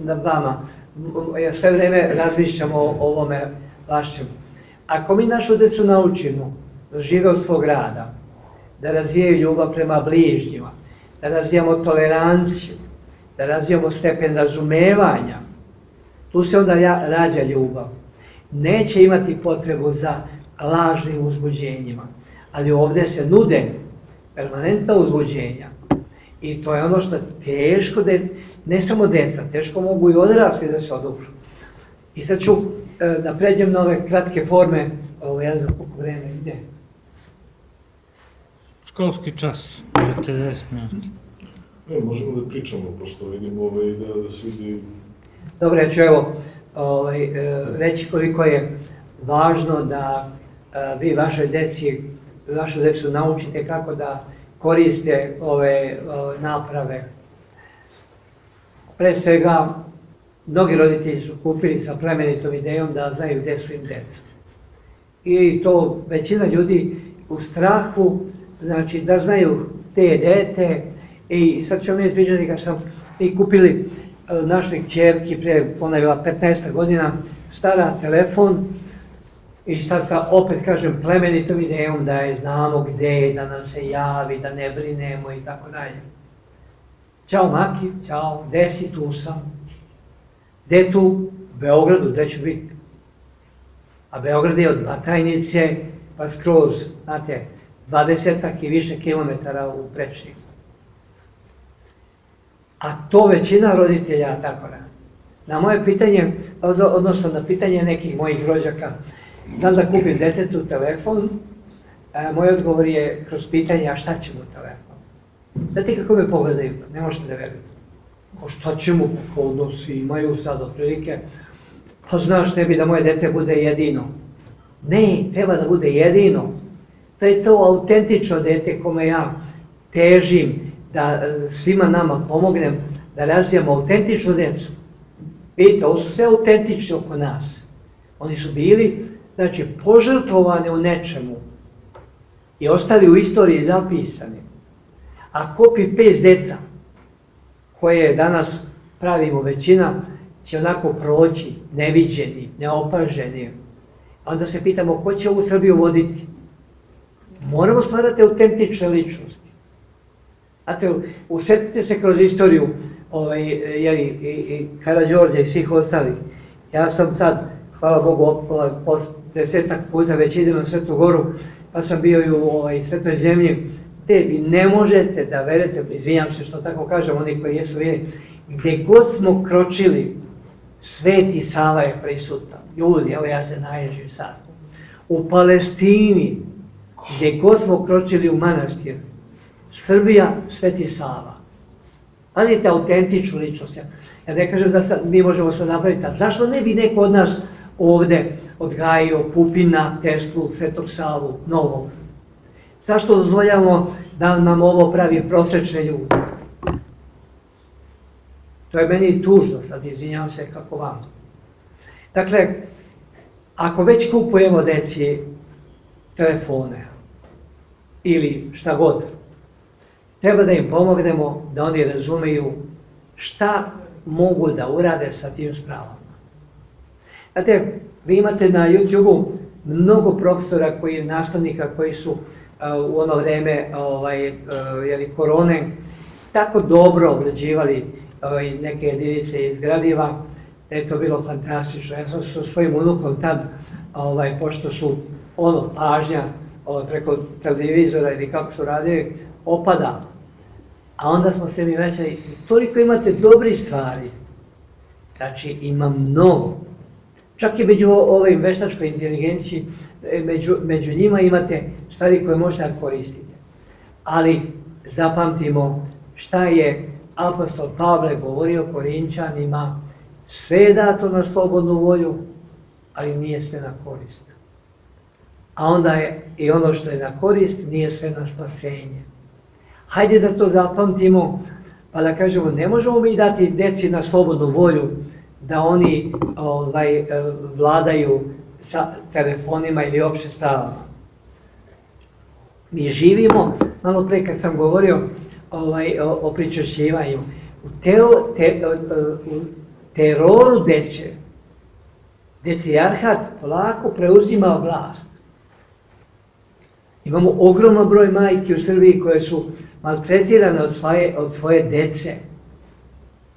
na vama. Ja sve vreme razmišljam o ovome vašem. Ako mi našu decu naučimo da žive od svog rada, da razvijaju ljubav prema bližnjima, da razvijamo toleranciju, da razvijamo stepen razumevanja, tu se onda rađa ljubav. Neće imati potrebu za lažnim uzbuđenjima, ali ovdje se nude permanentna uzbuđenja. I to je ono što teško, ne samo deca, teško mogu i odrasli da se odupru. I sad ću da pređem na ove kratke forme, ja ne znam koliko vreme ide. Školski čas, 40 minuta. Možemo da pričamo, pošto vidimo da se vidi... Dobro, ja ću reći koliko je važno da vi vašu decu naučite kako da koriste ove naprave. Pre svega, mnogi roditelji su kupili sa plemenitom idejom da znaju gdje su im deca. I to većina ljudi u strahu, znači da znaju gdje je dete. I sad ću vam vidjeti priđeni kad sam mi kupili našoj kćerki prije, ona je bila 15 godina, stara telefon i sad sam opet kažem plemenitom idejom da je znamo gdje je, da nam se javi, da ne brinemo i tako dalje. Ćao Maki, ćao, gdje si, tu sam. Gdje tu? U Beogradu, gdje ću biti? A Beograd je od Batajnice pa skroz, znate, 20 i više kilometara u prečniku. A to većina roditelja tako radi. Na moje pitanje, odnosno na pitanje nekih mojih rođaka, da li da kupim detetu telefon, moj odgovor je kroz pitanje, a šta će mu telefon? Znate kako me pogledaju, ne možete da verujete. Ko šta će mu, kako odnosi, imaju sad otprilike, pa znaš ne bi da moje dete bude jedino. Ne, treba da bude jedino. To je to autentično dete kome ja težim, da svima nama pomognem da razvijamo autentičnu djecu. Vidite, ovo su sve autentični oko nas. Oni su bili, znači, požrtvovani u nečemu i ostali u istoriji zapisani. A copy-paste deca, koje danas pravimo većina, će onako proći, neviđeni, neopaženi. Onda se pitamo ko će ovu Srbiju voditi. Moramo stvarati autentične ličnosti. Znate, usetite se kroz istoriju i Karađorđa i svih ostalih. Ja sam sad, hvala Bogu, 10 puta već idem na Svetu Goru, pa sam bio i u Svetoj zemlji, gde vi ne možete da verujete, izvinjam se što tako kažem, oni koji jesu vjeri, gde god smo kročili, Sveti Sava je prisutan. Ljudi, evo ja se naježim sad. U Palestini, gdje god smo kročili u manastir, Srbija, Sveti Sava. Pazite autentičnu ličnost. Ja ne kažem da sad mi možemo se napraviti, ali zašto ne bi neko od nas ovde odgajio Pupina, Teslu, Svetog Savu, Novog? Zašto dozvoljamo da nam ovo pravi prosečne ljude? To je meni tužno, sad izvinjavam se kako vam. Dakle, ako već kupujemo deci telefone ili šta god, treba da im pomognemo da oni razumeju šta mogu da urade sa tim spravama. Znate, vi imate na YouTube-u mnogo profesora, nastavnika koji su u ono vreme korone tako dobro obrađivali neke jedinice iz gradiva, da je to bilo fantastično. Ja sam sa svojim unukom tad, pošto su pažnja preko televizora ili kako su radili, opada. A onda smo se mi vraćali, toliko imate dobrih stvari, znači ima mnogo. Čak i među ovoj veštačkoj inteligenciji, među njima imate stvari koje možete koristiti. Ali zapamtimo šta je apostol Pavle govorio Korinčanima, sve je dato na slobodnu volju, ali nije sve na korist. A onda je i ono što je na korist, nije sve na spasenje. Hajde da to zapamtimo, pa da kažemo, ne možemo mi dati deci na slobodnu volju da oni vladaju sa telefonima ili opšte spravama. Mi živimo, malo pre kad sam govorio o pričešćivanju, u teroru deče, patrijarhat polako preuzima vlast. Imamo ogroman broj majki u Srbiji koje su maltretirane od svoje dece.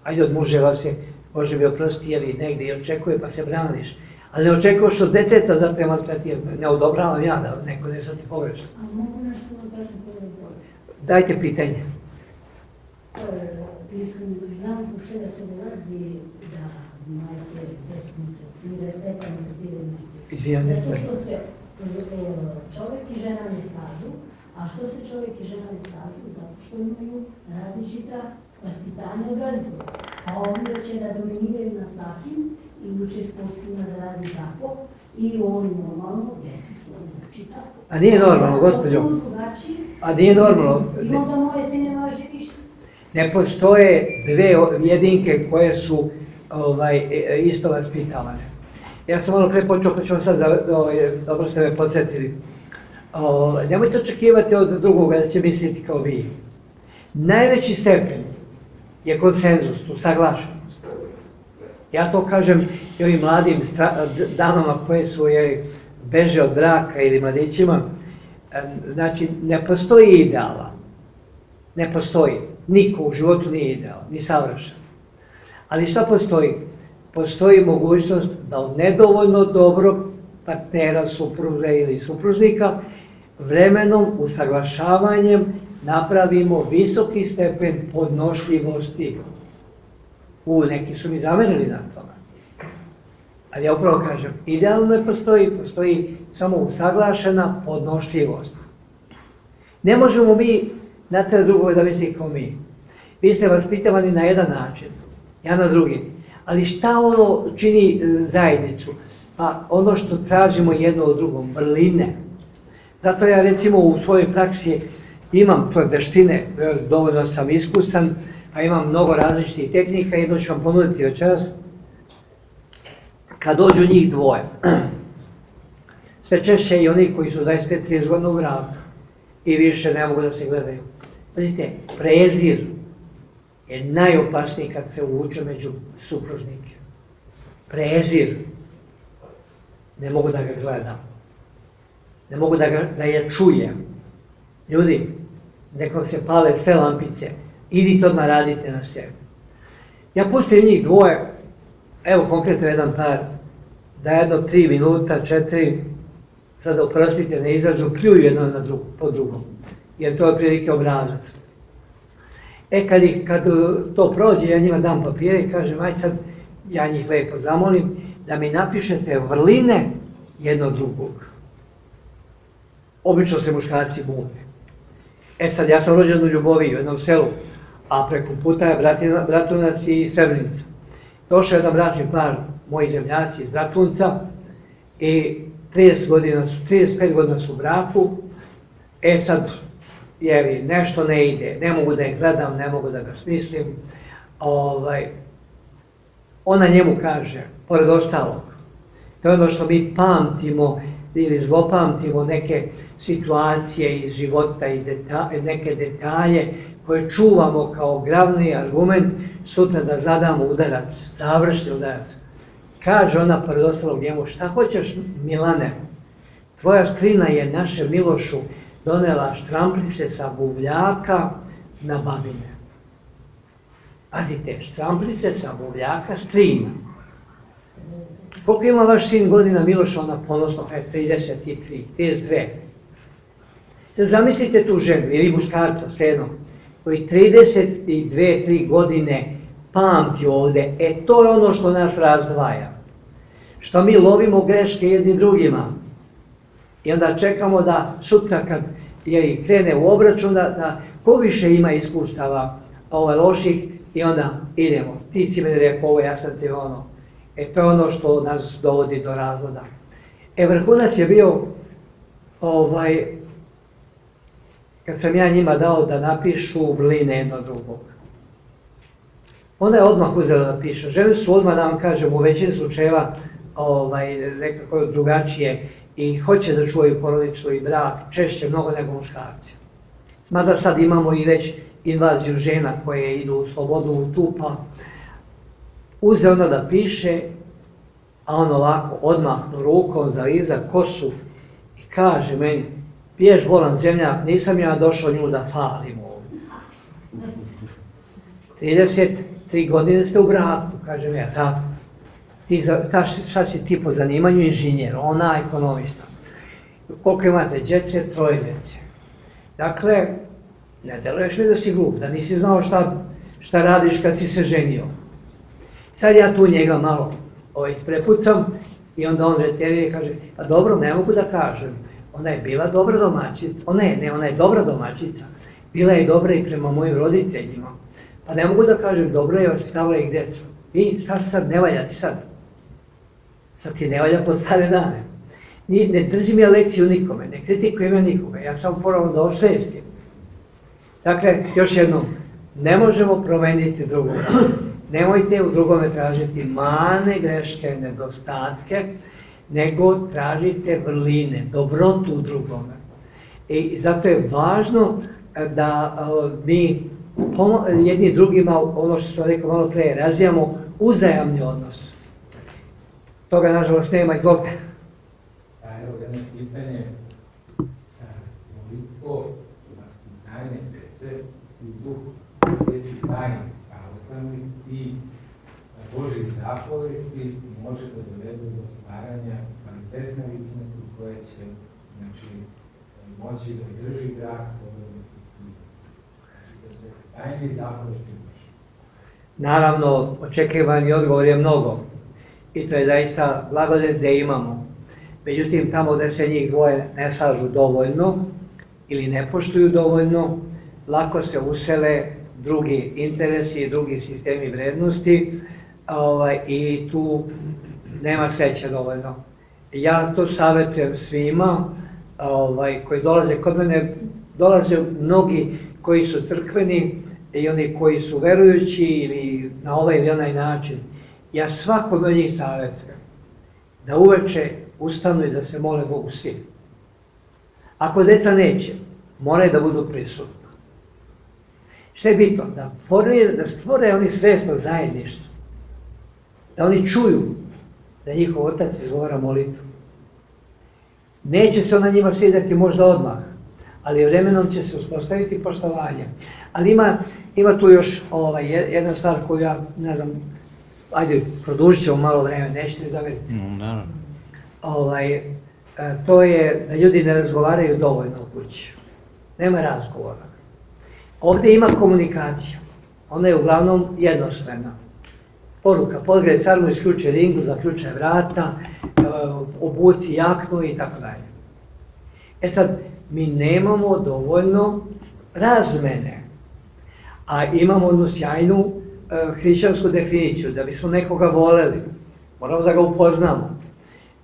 Ajde, od muževa se, Bože mi oprosti, ili negdje i očekuje pa se braniš. Ali ne očekuješ od deteta da te maltretira. Ne odobravam ja da neko ne shvati pogrešno. A mogu nešto da kažem po ovoj boji? Dajte pitanje. Znam zbog čega to dolazi da majke desnice, ili desnice bile majke. Izvijam, ne Zato što se čovjek i žena ne slažu, a što se čovjek i žena ne slažu? Zato što imaju različita vaspitanja od roditelja. A ovdje će da dominiraju na svakim i uče s posljima da radi tako i oni normalno djecu svoje uči tako. A nije normalno, gospođo. A nije normalno. I onda moje se ne može ništa. Ne postoje dve jedinke koje su isto vaspitavane. Ja sam malo pre počeo, pa ću vam sad, dobro ste me podsjetili. Nemojte očekivati od drugoga da će misliti kao vi. Najveći stepen je konsenzus, usaglašenost. Ja to kažem i ovim mladim damama koje su beže od braka ili mladićima. Znači, ne postoji ideala. Ne postoji. Niko u životu nije idealan, ni savršen. Ali šta postoji? Postoji mogućnost da od nedovoljno dobrog partnera, supruga ili supružnika vremenom, usaglašavanjem napravimo visoki stepen podnošljivosti. Neki su mi zamerili na tome. Ali ja upravo kažem, idealno ne postoji, postoji samo usaglašena podnošljivost. Ne možemo mi natjerati drugog da misli kao mi. Vi ste vaspitavani na jedan način, ja na drugi. Ali šta ono čini zajednicu? Pa ono što tražimo jedno od drugom, vrline. Zato ja recimo u svojoj praksi imam to veštine, dovoljno sam iskusan, a imam mnogo različitih tehnika, jedno ću vam ponuditi večeras. kad dođu njih dvoje, sve češće i oni koji su 25-30 godina u braku i više ne mogu da se gledaju. Pazite, prezir je najopasniji kad se uvuče među supružnike. Prezir. Ne mogu da ga gledam. Ne mogu da je čujem. Ljudi, nekom se pale sve lampice, idite odmah radite na sebi. Ja pustim njih dvoje, evo konkretno jedan par, da jedno 3 minuta, 4, sad oprostite na izrazu, pljuju jedno po drugom, jer to je prilike obrazac. Kad to prođe, ja njima dam papire i kažem, aj sad, ja njih lepo zamolim, da mi napišete vrline jedno drugog. Obično se muškarci bune. Sad, ja sam rođen u Ljuboviji, u jednom selu, a preko puta je Bratunac i Srebrenica. Došao je jedan bračni par, moji zemljaci iz Bratunca, i 35 godina su u braku. Sad, jer nešto ne ide, ne mogu da je gledam, ne mogu da ga smislim. Ona njemu kaže, pored ostalog, to je ono što mi pamtimo ili zlopamtimo neke situacije iz života, neke detalje koje čuvamo kao glavni argument sutra da zadamo udarac, završni udarac. Kaže ona pored ostalog njemu, šta hoćeš Milane, tvoja strina je naše Milošu donela štramplice sa buvljaka na babine. Pazite, štramplice sa buvljaka strina. Koliko ima vaš sin godina Miloša, ona ponosno, 33, 32. Zamislite tu ženu ili muškarca svejedno, koji 32-3 godine pamti ovde, to je ono što nas razdvaja. Što mi lovimo greške jedni drugima. I onda čekamo da sutra kad krene u obračun, da ko više ima iskustava loših i onda idemo. Ti si meni rekao ovo, ja sam ti ono. To je ono što nas dovodi do razvoda. Vrhunac je bio, kad sam ja njima dao da napišu vrline jedno drugog. Ona je odmah uzela da piše. Žene su odmah, da vam kažem, u većini slučajeva nekako drugačije i hoće da čuvaju porodičnu i brak češće mnogo nego muškarci. Mada sad imamo i već invaziju žena koje idu u slobodu u tupa. Uze ona da piše, a on ovako odmahnu rukom za iza kosu i kaže meni, piješ bolan zemljak, nisam ja došao nju da falim ovdje. 33 godine ste u braku, kažem ja, tako. Šta si ti po zanimanju? Inženjer, ona ekonomista. Koliko imate djece? 3 djece. Dakle, ne deluješ mi da si glup, da nisi znao šta radiš kad si se ženio. Sad ja tu njega malo isprepucam i onda on reterira i kaže, pa dobro, ne mogu da kažem, ona je bila dobra domaćica, ona je dobra domaćica, bila je dobra i prema mojim roditeljima, pa ne mogu da kažem, dobro je vaspitavala ih djecu. I sad ne valja ti sad ti ne valja po stare dane. Ne držim ja lekciju nikome, ne kritikujem ja nikoga, ja samo moram da osvestim. Dakle, još jednom, ne možemo promeniti drugoga. Nemojte u drugome tražiti mane, greške, nedostatke, nego tražite vrline, dobrotu u drugome. I zato je važno da mi jedni drugima, ono što sam rekao malo pre, razvijamo uzajamni odnos. Toga, nažalost, nema, izvolite. Evo jedno pitanje, koliko vaspitanje dece u duhu sveti tajnih pravoslavnih i Božih zapovesti može da dovede do stvaranja kvalitetne ličnosti koje će moći da drži brak, da se tajni zapovesti može. Naravno, očekivani odgovor je mnogo i to je zaista blagodat da imamo. Međutim, tamo gde se njih dvoje ne slažu dovoljno ili ne poštuju dovoljno, lako se usele drugi interesi i drugi sistemi vrednosti i tu nema sreće dovoljno. Ja to savjetujem svima koji dolaze kod mene, dolaze mnogi koji su crkveni i oni koji su verujući ili na ovaj ili onaj način. Ja svakome od njih savjetujem. da uveče ustanu i da se mole Bogu svi. Ako deca neće, moraju da budu prisutni. Šta je bitno? Da stvore oni svesno zajedništvo. Da oni čuju da njihov otac izgovara molitvu. Neće se ona njima svidjeti možda odmah, ali vremenom će se uspostaviti poštovanje. Ali ima tu još jedna stvar koju ja, ne znam, ajde, produžit ćemo malo vreme, nećete mi zameriti. Naravno. To je da ljudi ne razgovaraju dovoljno u kući. Nema razgovora. Ovdje ima komunikacija. Ona je uglavnom jednosmjerna. Poruka, podgrej sarmu, isključi ringu, zaključaj vrata, obuci jaknu i tako dalje. E sad, mi nemamo dovoljno razmene, a imamo jednu sjajnu hrišćansku definiciju. Da bismo nekoga voleli, moramo da ga upoznamo.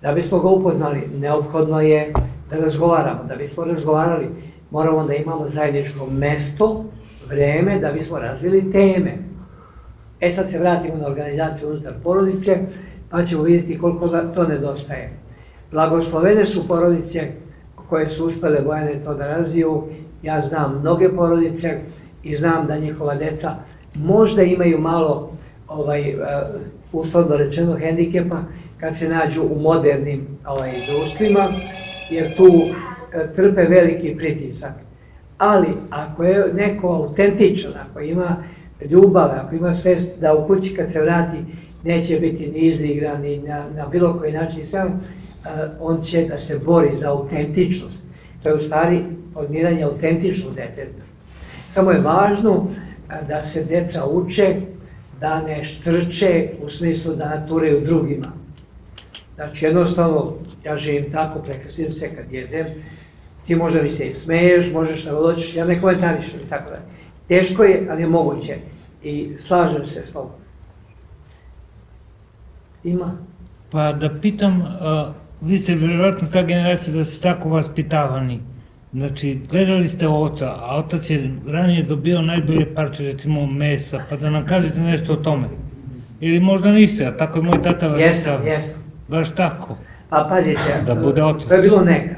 Da bismo ga upoznali, neophodno je da razgovaramo. Da bismo razgovarali, moramo da imamo zajedničko mesto, vreme, da bismo razvili teme. E sad se vratimo na organizaciju unutar porodice, pa ćemo vidjeti koliko to nedostaje. Blagoslovene su porodice koje su uspjele, Bojane, to da razviju. Ja znam mnoge porodice i znam da njihova deca možda imaju malo, uslovno rečeno, hendikepa kad se nađu u modernim društvima, jer tu trpe veliki pritisak. Ali ako je neko autentičan, ako ima ljubav, ako ima svest da u kući kad se vrati neće biti ni izigran, ni na bilo koji način sve, on će da se bori za autentičnost. To je u stvari formiranje autentičnog deteta. Samo je važno da se deca uče da ne štrče u smislu da naturaju drugima. Znači jednostavno, ja živim tako, prekrasim se kad jedem, ti možda mi se i smeješ, možeš da dođeš, ja ne komentarišem i tako dalje. Teško je, ali je moguće i slažem se s tobom. Ima? Pa da pitam, vi ste vjerojatno ta generacija da ste tako vaspitavani. Znači, gledali ste oca, a otac je ranije dobio najbolje parče, recimo, mesa, pa da nam kažete nešto o tome. Ili možda niste, a tako je moj tata vaspitavao. Jesam. Baš tako. Pa pazite, Da bude otac. to je bilo nekad,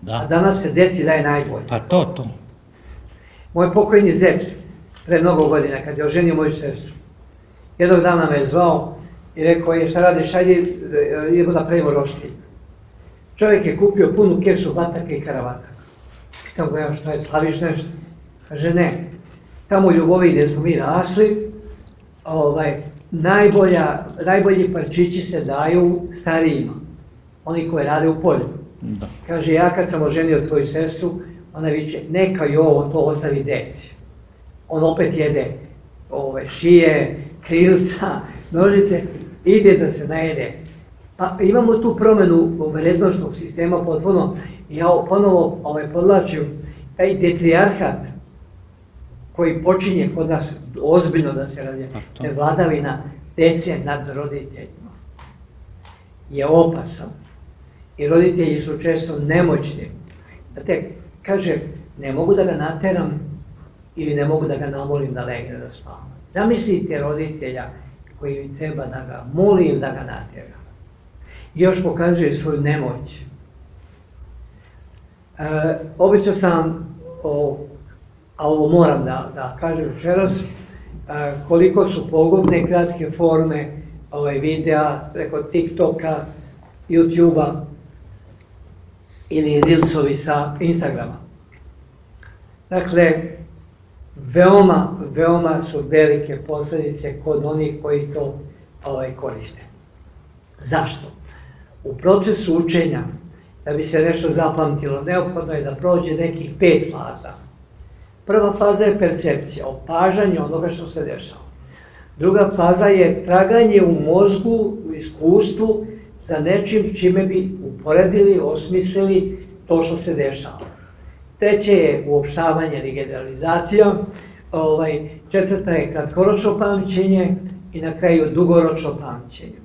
Da. a danas se deci daje najbolje. Pa to. Moj pokojni zet, pre mnogo godina, kad je oženio moju sestru, jednog dana me je zvao i rekao je šta radiš, ajde idemo da pravimo roštilj. Čovjek je kupio punu kesu bataka i karavataka. Pitam ga ja šta je, slaviš nešto? Kaže ne, tamo u Ljubovi gdje smo mi rasli, najbolji parčići se daju starijima, oni koji rade u polju. Da. Kaže, ja kad sam oženio tvoju sestru, ona viče, neka i ovo to ostavi deci. On opet jede šije, krilca, nožice, ide da se najede. Pa imamo tu promjenu vrednostnog sistema potpuno. Ja ponovo podlačim, taj detrijarhat koji počinje kod nas ozbiljno da se radi, je vladavina dece nad roditeljima. Je opasan. I roditelji su često nemoćni. Znate, kaže, ne mogu da ga nateram ili ne mogu da ga namolim da legne da spava. Zamislite roditelja koji treba da ga moli ili da ga natera. I još pokazuje svoju nemoć. Običao sam, a ovo moram da kažem večeras, koliko su pogubne kratke forme videa preko TikToka, YouTubea ili Reelsovi sa Instagrama. Dakle, veoma su velike posljedice kod onih koji to koriste. Zašto? U procesu učenja, da bi se nešto zapamtilo, neophodno je da prođe nekih 5 faza. Prva faza je percepcija, opažanje onoga što se dešava. Druga faza je traganje u mozgu, u iskustvu, za nečim čime bi uporedili, osmislili to što se dešava. Treće je uopštavanje ili generalizacija, četvrta je kratkoročno pamćenje i na kraju dugoročno pamćenje.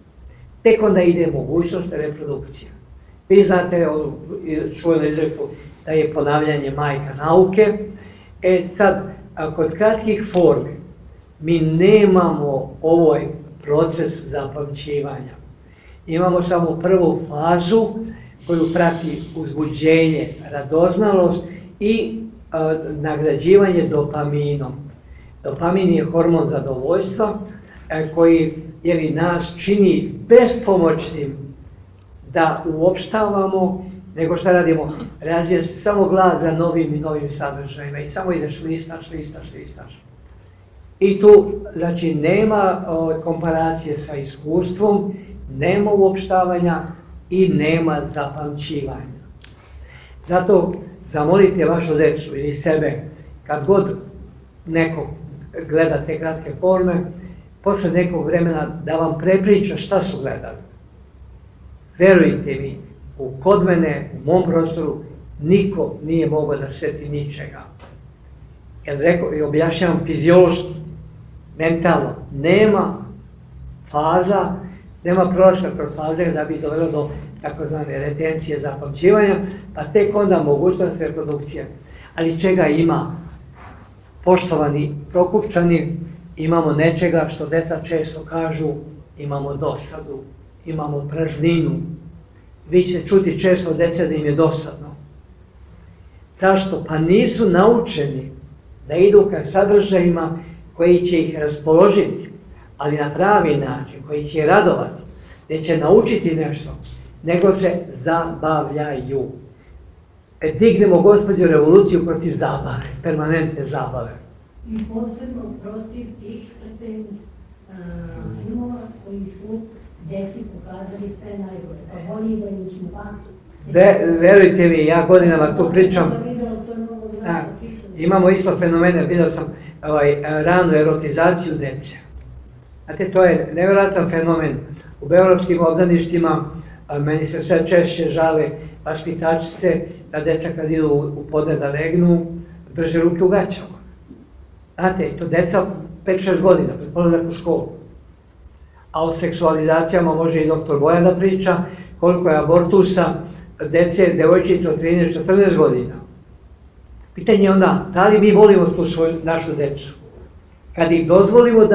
Tek onda ide mogućnost reprodukcije. Vi znate, čujemo izreku da je ponavljanje majka nauke. Sad, kod kratkih formi mi nemamo ovaj proces zapamćivanja. Imamo samo prvu fazu koju prati uzbuđenje, radoznalost i nagrađivanje dopaminom. Dopamin je hormon zadovoljstva koji nas čini bespomoćnim da uopštavamo, nego šta radimo? Razvija se samo glad za novim i novim sadržajima i samo ideš listaš. I tu, znači, nema komparacije sa iskustvom, nema uopštavanja i nema zapamćivanja. Zato zamolite vašu decu ili sebe, kad god neko gleda te kratke forme, posle nekog vremena da vam prepriča šta su gledali. Verujte mi, kod mene, u mom prostoru, niko nije mogao da seti ničega. Jer objašnjavam fiziološki, mentalno, nema faza, nema prolaska kroz faze da bi dovelo do takozvane retencije zapamćivanja, pa tek onda mogućnost reprodukcije. Ali čega ima? Poštovani Prokupčani, imamo nečega što deca često kažu, imamo dosadu, imamo prazninu. Vi ćete čuti često od dece da im je dosadno. Zašto? Pa nisu naučeni da idu ka sadržajima koji će ih raspoložiti, ali na pravi način, koji će radovati, neće naučiti nešto, nego se zabavljaju. Dignemo, gospođo, revoluciju protiv zabave, permanentne zabave. I posebno protiv tih crtenih filmova koji su deci pokazali sve najgore, pa bolje da ih upamtu. Verujte mi, ja godinama tu pričam. Imamo isto fenomene, vidio sam ranu erotizaciju dece. Znate, to je nevjerojatan fenomen. U beogradskim obdaništima meni se sve češće žale vaspitačice da deca kad idu u podne da legnu, drže ruke u gaćama. Znate, to deca 5-6 godina, pred polazak u školu. A o seksualizacijama može i doktor Bojan da priča, koliko je abortusa dece, devojčica od 13-14 godina. Pitanje je onda, da li mi volimo tu našu decu? Kad ih dozvolimo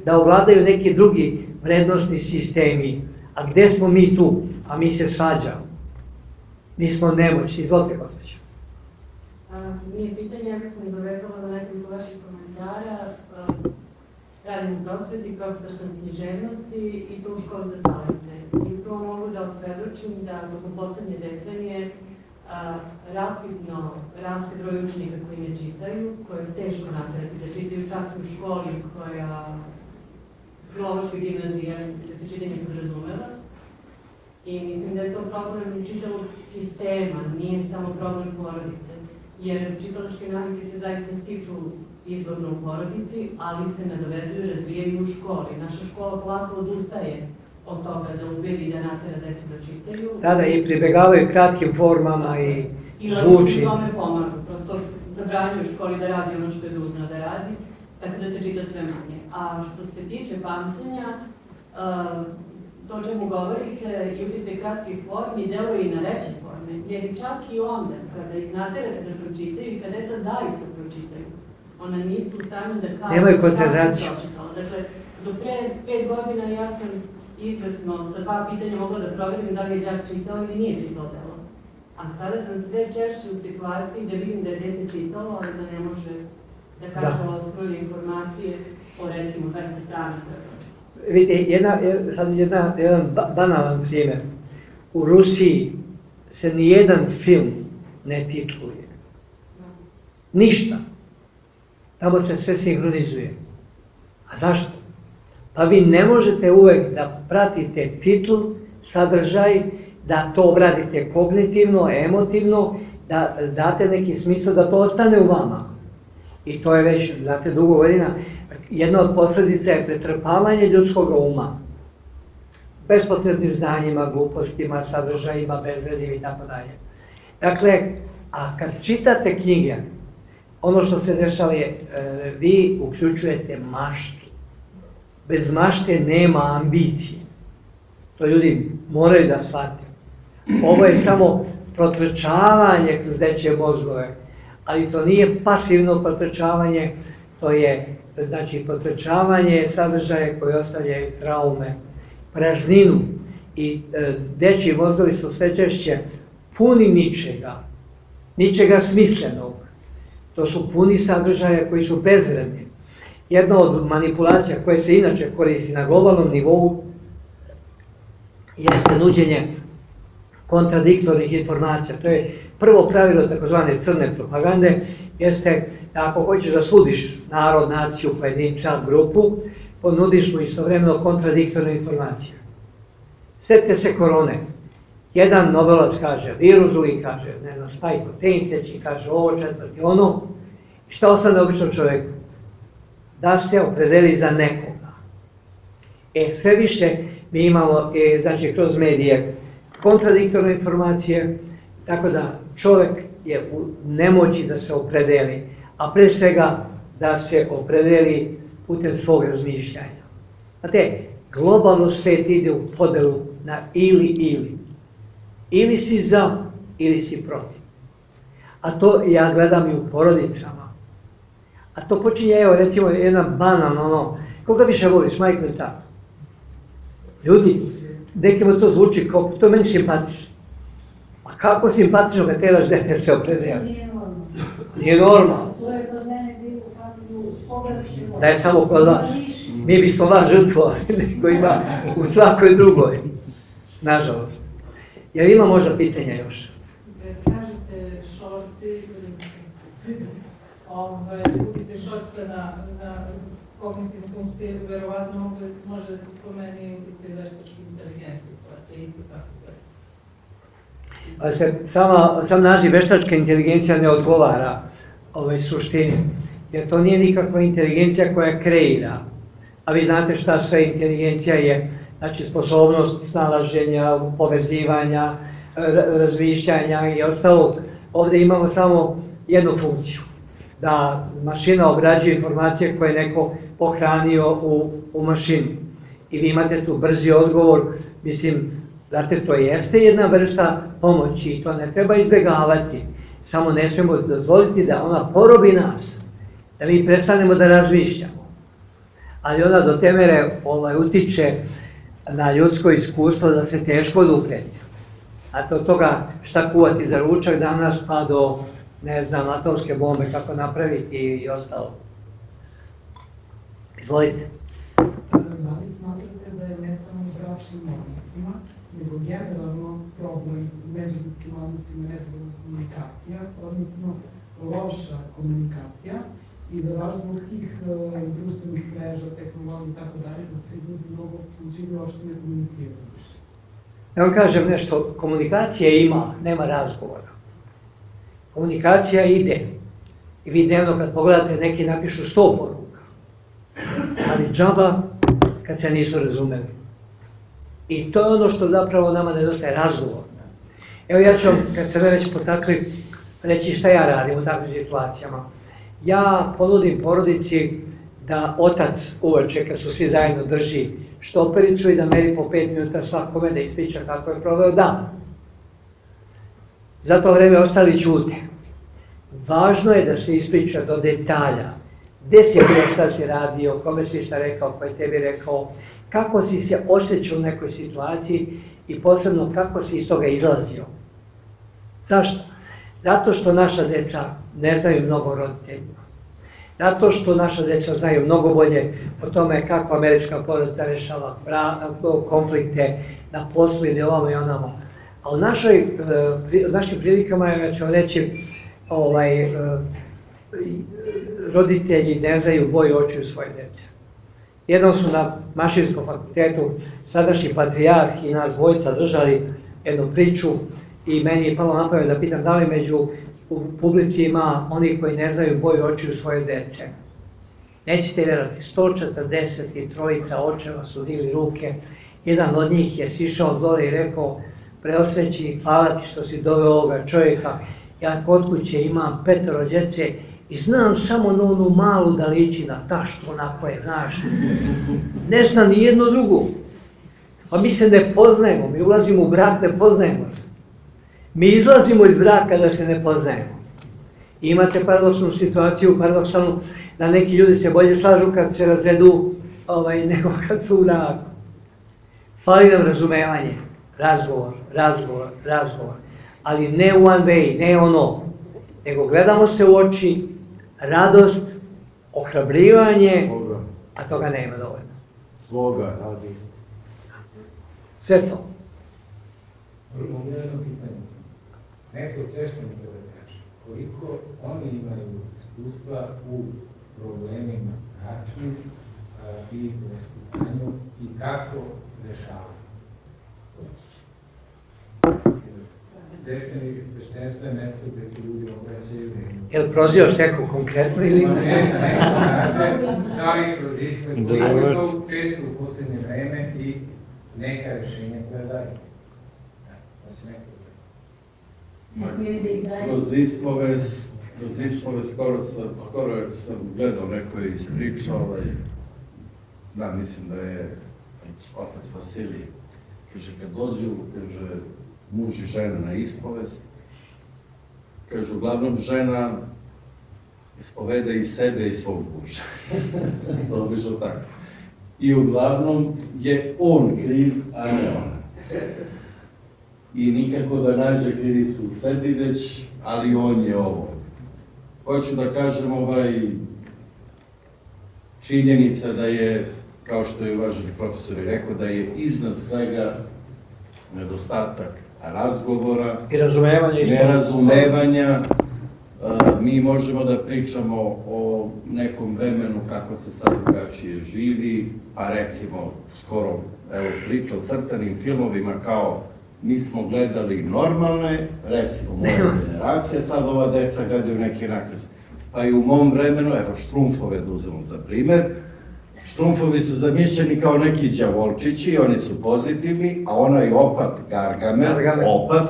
da ovladaju neki drugi vrednostni sistemi, a gde smo mi tu? A mi se svađamo. Mi smo nemoćni. Izvolite, gospođo. Nije pitanje, ja bih se dovezala na nekoliko vaših komentara. Radim u prosveti, profesor sam književnosti i to u školi za talente. I upravo mogu da osvedočim da tokom poslednje decenije rapidno raste broj učenika koji ne čitaju, koje je teško naterati da čitaju, čak i u školi koja filološkoj gimnaziji, gde se čitanje podrazumeva. I mislim da je to problem čitavog sistema, nije samo problem porodice. Jer čitalačke navike se zaista stiču izvorno u porodici, ali se nadovezuju i razvijaju u školi. Naša škola polako odustaje od toga da ubedi da natera decu da čitaju. Da, i pribegavaju kratkim formama i zvuči. I tome pomažu, prosto zabranjuju školi da radi ono što je dužno da radi, tako da se čita sve manje. A što se tiče pamćenja, to čemu govorite i utjecaj kratkih formi deluje i na veće forme, jer čak i onda, kada ih naterate da pročitaju i kada deca zaista pročitaju, ona nisu u stanju da kažu nemaju šta koncentraciju. sam pročitala. Dakle, do pre 5 godina ja sam izvesno sa 2 pitanja mogla da proverim da li je đak čitao ili nije čitao delo. A sada sam sve češće u situaciji da vidim da je dete čitalo, ali da ne može da kaže osnovne informacije o recimo 200 strana koje je pročitao. Vidite, sad jedan banalan primjer. U Rusiji se nijedan film ne titluje. Ništa. Tamo se sve sinhronizuje. A zašto? Pa vi ne možete uvek da pratite titl, sadržaj, da to obradite kognitivno, emotivno, da date neki smisao da to ostane u vama. I to je već, znate, dugo godina. Jedna od posljedica je pretrpavanje ljudskog uma. Bespotrebnim znanjima, glupostima, sadržajima, bezvrednim i tako dalje. Dakle, a kad čitate knjige, ono što se dešava je, vi uključujete maštu. Bez mašte nema ambicije. To ljudi moraju da shvate. Ovo je samo protrčavanje kroz dečje mozgove, ali to nije pasivno protrčavanje, to je protrčavanje sadržaja koji ostavljaju traume, prazninu. I dečji mozgovi su sve češće puni ničega smislenog. To su puni sadržaja koji su bezvredni. Jedna od manipulacija koje se inače koristi na globalnom nivou jeste nuđenje kontradiktornih informacija. To je prvo pravilo takozvane crne propagande, jeste da ako hoćeš da sudiš narod, naciju, pojedinca, grupu, ponudiš mu istovremeno kontradiktorne informacije. Sjetite se korone. Jedan Nobelovac kaže virus, drugi kaže, ne znam, spike protein, treći kaže ovo, četvrti ono. Šta ostane običnom čovjeku? Da se opredeli za nekoga. Sve više mi imamo, znači, kroz medije kontradiktorne informacije, tako da čovjek je u nemoći da se opredeli, a pre svega da se opredeli putem svog razmišljanja. Znate, globalno svet ide u podelu na ili. Ili si za, ili si protiv. A to ja gledam i u porodicama. A to počinje, evo, recimo, jedan banan, koga više voliš, majku i tako? Ljudi, nekima to zvuči kao, to je meni simpatično. A kako simpatično kad trebaš dete se opredeli? Nije normalno. Nije normalno. To je kod mene bilo pogrešno. Da je samo kod vas. Mi bismo vas žrtvovali, nego ima u svakoj drugoj. Nažalost. Jel ima možda pitanja još? Kažete šorci, utjecaj šorca na kognitivne funkcije, verovatno može da se spomeni utjecaj veštačke inteligencije, koja se isto tako koristi. Sam naziv veštačka inteligencija ne odgovara suštini, jer to nije nikakva inteligencija koja kreira. A vi znate šta sve inteligencija je, znači sposobnost snalaženja, povezivanja, razmišljanja i ostalo. Ovdje imamo samo jednu funkciju, da mašina obrađuje informacije koje je neko pohranio u mašini. I vi imate tu brzi odgovor, mislim, znate, to jeste jedna vrsta pomoći i to ne treba izbjegavati. Samo ne smijemo dozvoliti da ona porobi nas, da mi prestanemo da razmišljamo. Ali ona do te mere utiče na ljudsko iskustvo da se teško oduprednje. A to od toga šta kuvati za ručak danas pa do, ne znam, atomske bombe, kako napraviti i ostalo. Izvolite. Da li smatrate da je ne samo u bračnim odnosima, nego generalno problem u međuljudskim odnosima nedovoljna komunikacija, odnosno loša komunikacija, i da vaš zbog tih društvenih mreža, tehnologija i tako dalje, da se ljudi mnogo učivi uopšte ne komuniciraju više? Ja vam kažem nešto, komunikacije ima, nema razgovora. Komunikacija ide. I vi dnevno kad pogledate, neki napišu 100 poruka. Ali džaba kad se nisu razumeli. I to je ono što zapravo nama nedostaje, razgovor. Evo ja ću vam, kad ste me već potakli, reći šta ja radim u takvim situacijama. Ja ponudim porodici da otac uveče, kad su svi zajedno, drži štopericu i da meri po 5 minuta svakome da ispriča kako je proveo dan. Za to vreme ostali ćute. Važno je da se ispriča do detalja. Gde si bio, šta si radio, kome si šta rekao, ko je tebi rekao, kako si se osjećao u nekoj situaciji i posebno kako si iz toga izlazio. Zašto? Zato što naša deca ne znaju mnogo roditeljima. Zato što naša deca znaju mnogo bolje o tome kako američka porodica rešava konflikte na poslu ili ovamo i onamo. A u našim prilikama, ja ću vam reći, roditelji ne znaju boju očiju svoje dece. Jednom su na Mašinskom fakultetu sadašnji patrijarh i nas dvojica držali jednu priču i meni je palo na pamet da pitam da li u publici ima onih koji ne znaju boju očiju svoje dece. Nećete vjerati, 143 očeva su digli ruke, jedan od njih je sišao dole i rekao: preosvećeni, hvala ti što si doveo ovoga čovjeka, ja kod kuće imam 5 djece i znam samo na onu malu da liči na taštu, onako je, znaš. Ne znam ni jedno drugo. Pa mi se ne poznajemo, mi ulazimo u brak, ne poznajemo se. Mi izlazimo iz braka da se ne poznajemo. I imate paradoksnu situaciju, paradoksalnu, da neki ljudi se bolje slažu kad se razvedu nego kad su u braku. Fali nam razumevanje, razgovor, ali ne one way, ne ono, nego gledamo se u oči, radost, ohrabrivanje, a toga nema dovoljno. Sloga radi. Sve to. Jedno pitanje sam. Neko sveštenik da kaže, koliko oni imaju iskustva u problemima bračnim i vaspitanju i kako rešavaju? Sveštenik i sveštenstvo je mesto gde se ljudi obraćaju. Jel prozivaš neko konkretno ili Ne, da li kroz istoriju, koliko je to često u poslednje vreme i neka rešenja koja daju. Kroz ispovest skoro sam gledao, neko je ispričao, da, mislim da je otac Vasilij, kaže, kad dođu, kaže, muž i žena na ispovest, kaže, uglavnom žena ispovede i sebe i svog muža. To je obično tako. I uglavnom je on kriv, a ne ona. I nikako da nađe krivicu u sebi, već, ali on je ovo. Hoću da kažem, činjenica da je, kao što je uvaženi profesor i rekao, da je iznad svega nedostatak razgovora, i razumevanje isto? Nerazumevanja. Mi možemo da pričamo o nekom vremenu kako se sad drugačije živi, pa recimo skoro, evo, priča o crtanim filmovima kao mi smo gledali normalne, recimo moja generacija, sad ova deca gledaju neki nakaz. Pa i u mom vremenu, evo Štrumfove da uzmemo za primer, Štrumfovi su zamišljeni kao neki đavolčići, oni su pozitivni, a onaj opat Gargamer, opat,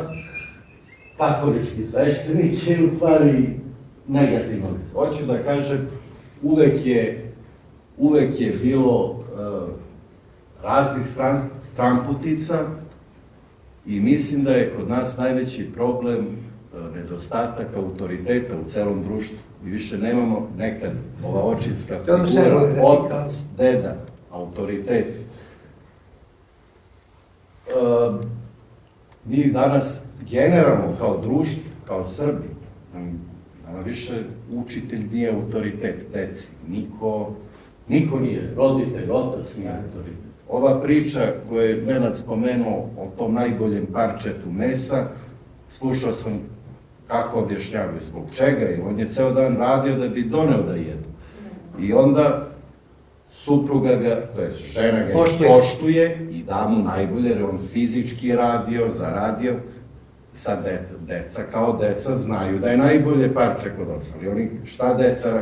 katolički sveštenik je u stvari negativno. Hoću da kažem, uvek je bilo raznih stranputica i mislim da je kod nas najveći problem nedostatak autoriteta u celom društvu. I više nemamo nekad ova očinska figura, otac, deda, autoritet. Mi danas generalno kao društvo, kao Srbi, nama više učitelj nije autoritet, deci. Niko nije, roditelj, otac nije autoritet. Ova priča koju je Nenad spomenuo o tom najboljem parčetu mesa, slušao sam kako objašnjavaju, zbog čega, i on je ceo dan radio da bi doneo da jedu. I onda supruga ga, to je žena ga ispoštuje i da mu najbolje, jer on fizički radio, zaradio. Sad deca kao deca znaju da je najbolje parče kod oca, ali oni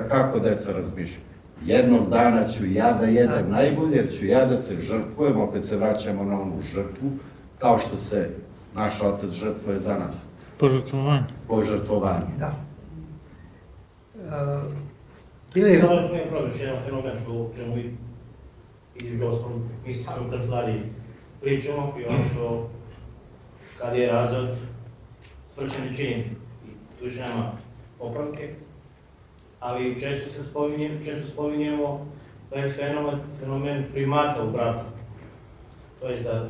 kako deca razmišljaju? Jednog dana ću ja da jedem najbolje, jer ću ja da se žrtvujem, opet se vraćamo na onu žrtvu, kao što se naš otac žrtvuje za nas. Požrtvovanje. Požrtvovanje. Da. To je još jedan fenomen što ćemo i između ostalog mi sami u kancelariji pričamo i ono što kad je razvod svršeni čin i tu još nema popravke, ali često spominjemo da je fenomen primata u braku. To je da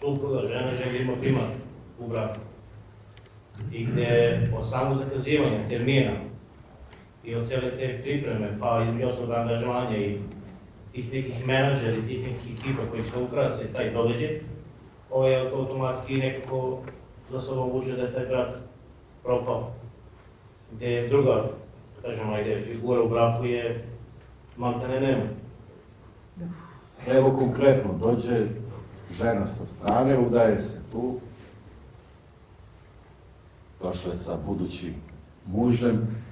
supruga, žena želi ima primat u braku. I gde od samog zakazivanja termina i od cele te pripreme, pa i ostalog angažovanja i tih nekih menadžera i tih nekih ekipa koji će ukrasiti taj događaj, ovo je automatski nekako za sobom vuče da je taj brak propao. Gde je druga, kažemo, figura u braku je maltene nema. Evo konkretno, dođe žena sa strane, udaje se tu, došla je sa budućim mužem,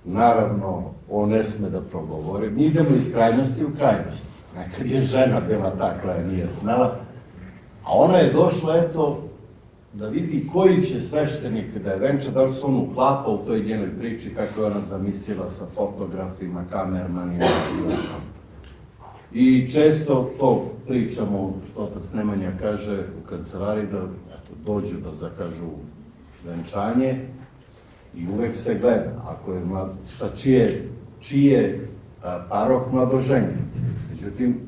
naravno, on ne sme da progovori, mi idemo iz krajnosti u krajnost. Nekad je žena bila ta koja nije smela, a ona je došla, eto, da vidi koji će sveštenik da je venča, da li se on uklapa u toj njenoj priči, kako je ona zamislila sa fotografima, kamermanima i ostalo. I često to pričamo, otac Nemanja kaže u kancelariji da dođu da zakažu venčanje i uvek se gleda, ako je čije paroh mladoženje. Međutim,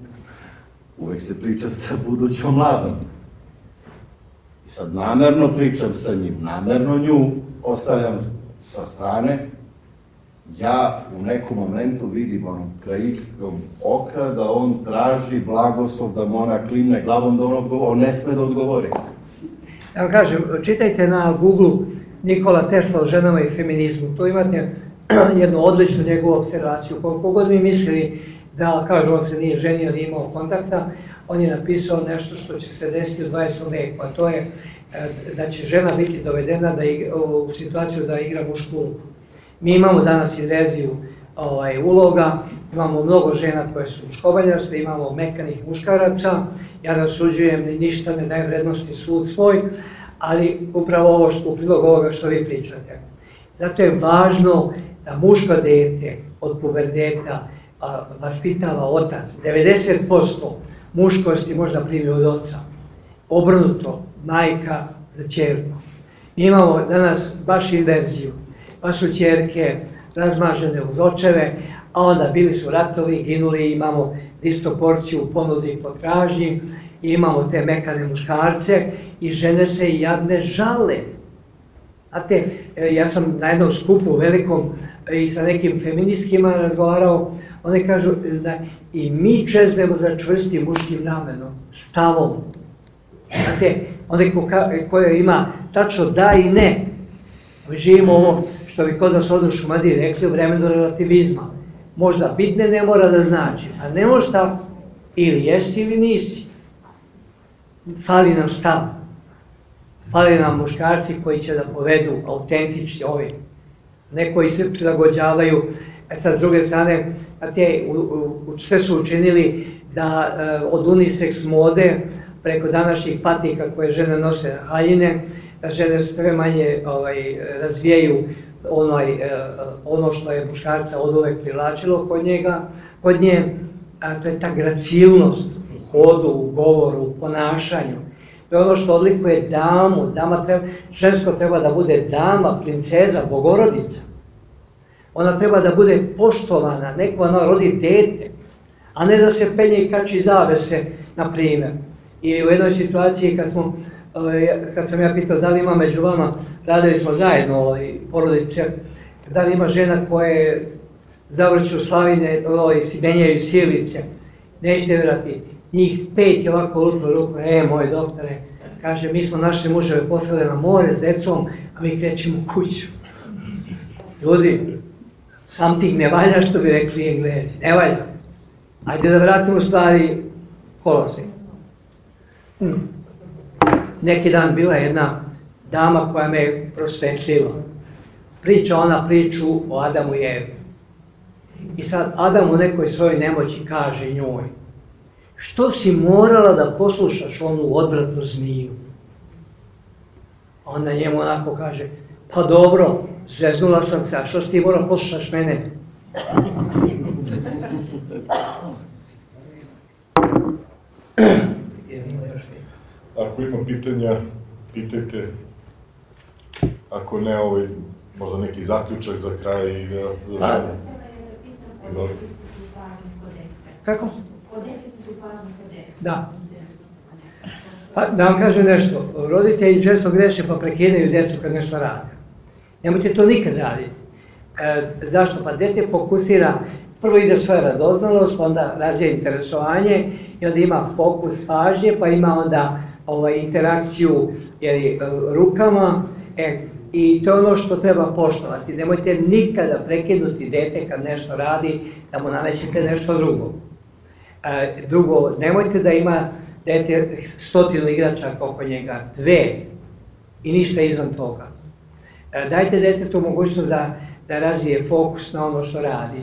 uvek se priča sa budućom mladom. I sad namerno pričam sa njim, namerno nju ostavljam sa strane. Ja u nekom momentu vidim onom krajičkom oka da on traži blagoslov, da mu ona klimne glavom, da on ne sme da odgovori. Ja vam kažem, čitajte na Google Nikola Tesla o ženama i feminizmu. Tu imate jednu odličnu njegovu observaciju. Koliko god mi mislili da, kažu, on se nije ženio, nije imao kontakta, on je napisao nešto što će se desiti u 20. veku, a to je da će žena biti dovedena u situaciju da igra mušku ulogu. Mi imamo danas inverziju uloga, imamo mnogo žena koje su muškobaljarske, imamo mekanih muškaraca, ja ne osuđujem ništa, ne dajem vrednosti sud svoj, ali upravo ovo u prilog ovoga što vi pričate. Zato je važno da muško dete od puberteta vaspitava otac. 90% muškosti možda primi od oca. Obrnuto, majka za ćerku. Mi imamo danas baš inverziju. Pa su ćerke razmažene uz očeve, a onda bili su ratovi, ginuli, imamo disproporciju u ponudi i potražnji, imamo te mekane muškarce i žene se jadne žale. Znate, ja sam na jednom skupu velikom i sa nekim feministkima razgovarao, one kažu da i mi čezemo za čvrstim muškim ramenom, stavom. Znate, onaj koji ima tačno da i ne. Mi živimo ovo što bi kod nas ovdje u Šumadiji rekli u vremenu relativizma. Možda bitne ne mora da znači, a ne možda ili jesi ili nisi. Fali nam stav. Fali nam muškarci koji će da povedu autentični ovi. Ne koji se prilagođavaju. Sad s druge strane, sve su učinili da od unisex mode preko današnjih patika koje žene nose na haljine, da žene sve manje razvijaju ono što je muškarca od uvek privlačilo kod nje, to je ta gracilnost u hodu, u govoru, u ponašanju. To je ono što odlikuje damu, žensko treba da bude dama, princeza, bogorodica. Ona treba da bude poštovana, neko ona rodi dete, a ne da se penje i kači zavese, na primjer. Ili u jednoj situaciji kad sam ja pitao da li ima među vama, radili smo zajedno porodice, da li ima žena koje zavrću slavine, menjaju sjelice, nećete vjerati, njih 5 je ovako lupno ruku, moj doktore, kaže, mi smo naše muževe poslali na more s decom, a mi krećemo u kuću. Ljudi, something ne valja, što bi rekli Englezi, ne valja. Ajde da vratimo stvari kolosej. Neki dan bila jedna dama koja me je prosvetljila. Priča ona priču o Adamu i Evi. I sad Adam u nekoj svojoj nemoći kaže njoj, što si morala da poslušaš onu odvratnu zmiju? Onda njemu onako kaže, pa dobro, zeznula sam se, a što si ti morala poslušaš mene? Ako ima pitanja, pitajte. Ako ne, možda neki zaključak za kraj i da završimo. Izvolite. Kako? Da. Pa da vam kažem nešto, roditelji često greše pa prekidaju djecu kad nešto rade. Nemojte to nikad raditi. Zašto? Pa dete fokusira, prvo ide svoja radoznalost, onda razvija interesovanje i onda ima fokus pažnje, pa ima onda interakciju rukama i to je ono što treba poštovati. Nemojte nikada prekinuti dete kad nešto radi, da mu namećete nešto drugo. Drugo, nemojte da ima dete 100 igračaka oko njega, 2 i ništa izvan toga. Dajte detetu mogućnost da razvije fokus na ono što radi,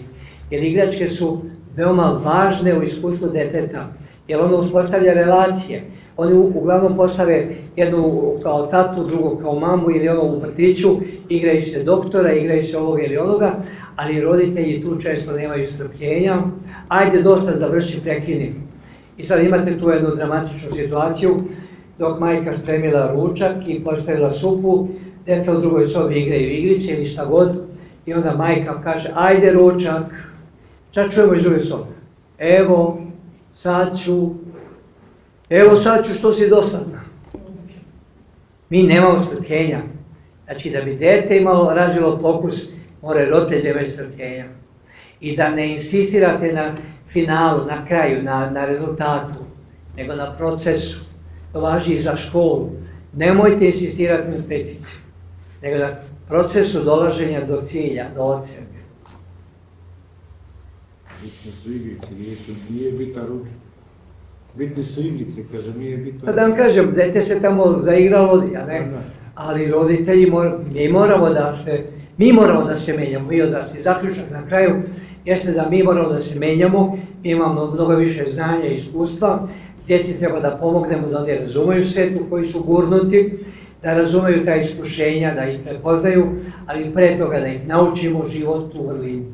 jer igračke su veoma važne u iskustvu deteta, jer ono uspostavlja relacije. Oni uglavnom postave jednu kao tatu, drugu kao mamu ili ono u vrtiću, igraju se doktora, igraju se ovoga ili onoga, ali roditelji tu često nemaju strpljenja. Ajde, dosta završi, prekini. I sad imate tu jednu dramatičnu situaciju, dok majka spremila ručak i postavila supu, deca u drugoj sobi igraju igrice ili šta god, i onda majka kaže, ajde ručak, čak čujemo iz druge sobe. Evo, sad ću što si dosadna. Mi nemamo strpljenja. Znači da bi dete razvilo fokus, mora roditelj imati strpljenja. I da ne insistirate na finalu, na kraju, na rezultatu, nego na procesu. To važi i za školu. Nemojte insistirati na petici, nego na procesu dolaženja do cilja, do ocjene. Bitne su igrice, nije bitan ruč. Bitne su igrice, kaže, nije bitan. Pa da vam kažem, dete se tamo zaigralo, ali roditelji, mi moramo da se menjamo, mi odrasli. Zaključak na kraju jeste da mi moramo da se menjamo, mi imamo mnogo više znanja i iskustva, djeci treba da pomognemo da oni razumeju svet u koji su gurnuti, da razumeju ta iskušenja, da ih prepoznaju, ali pre toga da ih naučimo život u vrlini.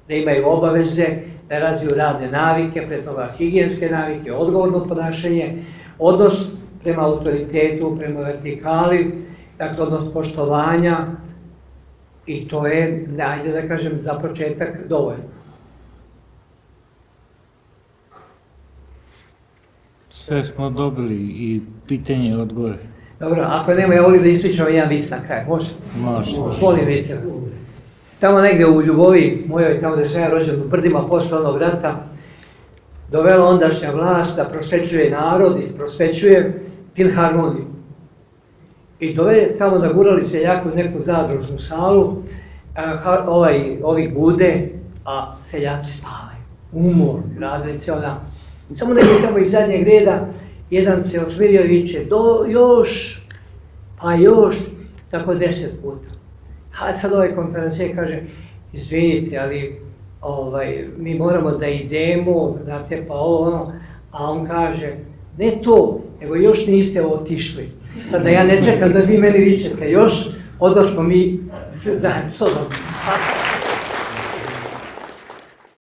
Da imaju obaveze, da razviju radne navike, pre toga higijenske navike, odgovorno ponašanje, odnos prema autoritetu, prema vertikali, dakle odnos poštovanja i to je, ajde da kažem, za početak dovoljno. Sve smo dobili i pitanje i odgovore. Dobro, ako nema, ja volim da ispričam jedan vic na kraju, može? Može. Volim vice. Tamo negdje u Ljubovi, mojoj, tamo gdje sam ja rođen, u brdima posle onog rata, dovela ondašnja vlast da prosvećuje narod i prosvećuje filharmoniju. I tamo nagurali seljaku u neku zadružnu salu, ovi gude, a seljaci spavaju. Umor, radili cijel dan. Samo negdje tamo iz zadnjeg reda, jedan se osmirio i viče, još, pa još, tako 10 puta. A sad ovaj konferencije kaže, izvinite, ali mi moramo da idemo, znate, pa ono, a on kaže, ne to, nego još niste otišli. Sad da ja ne čekam da vi meni vičete još, odnosno mi, da, s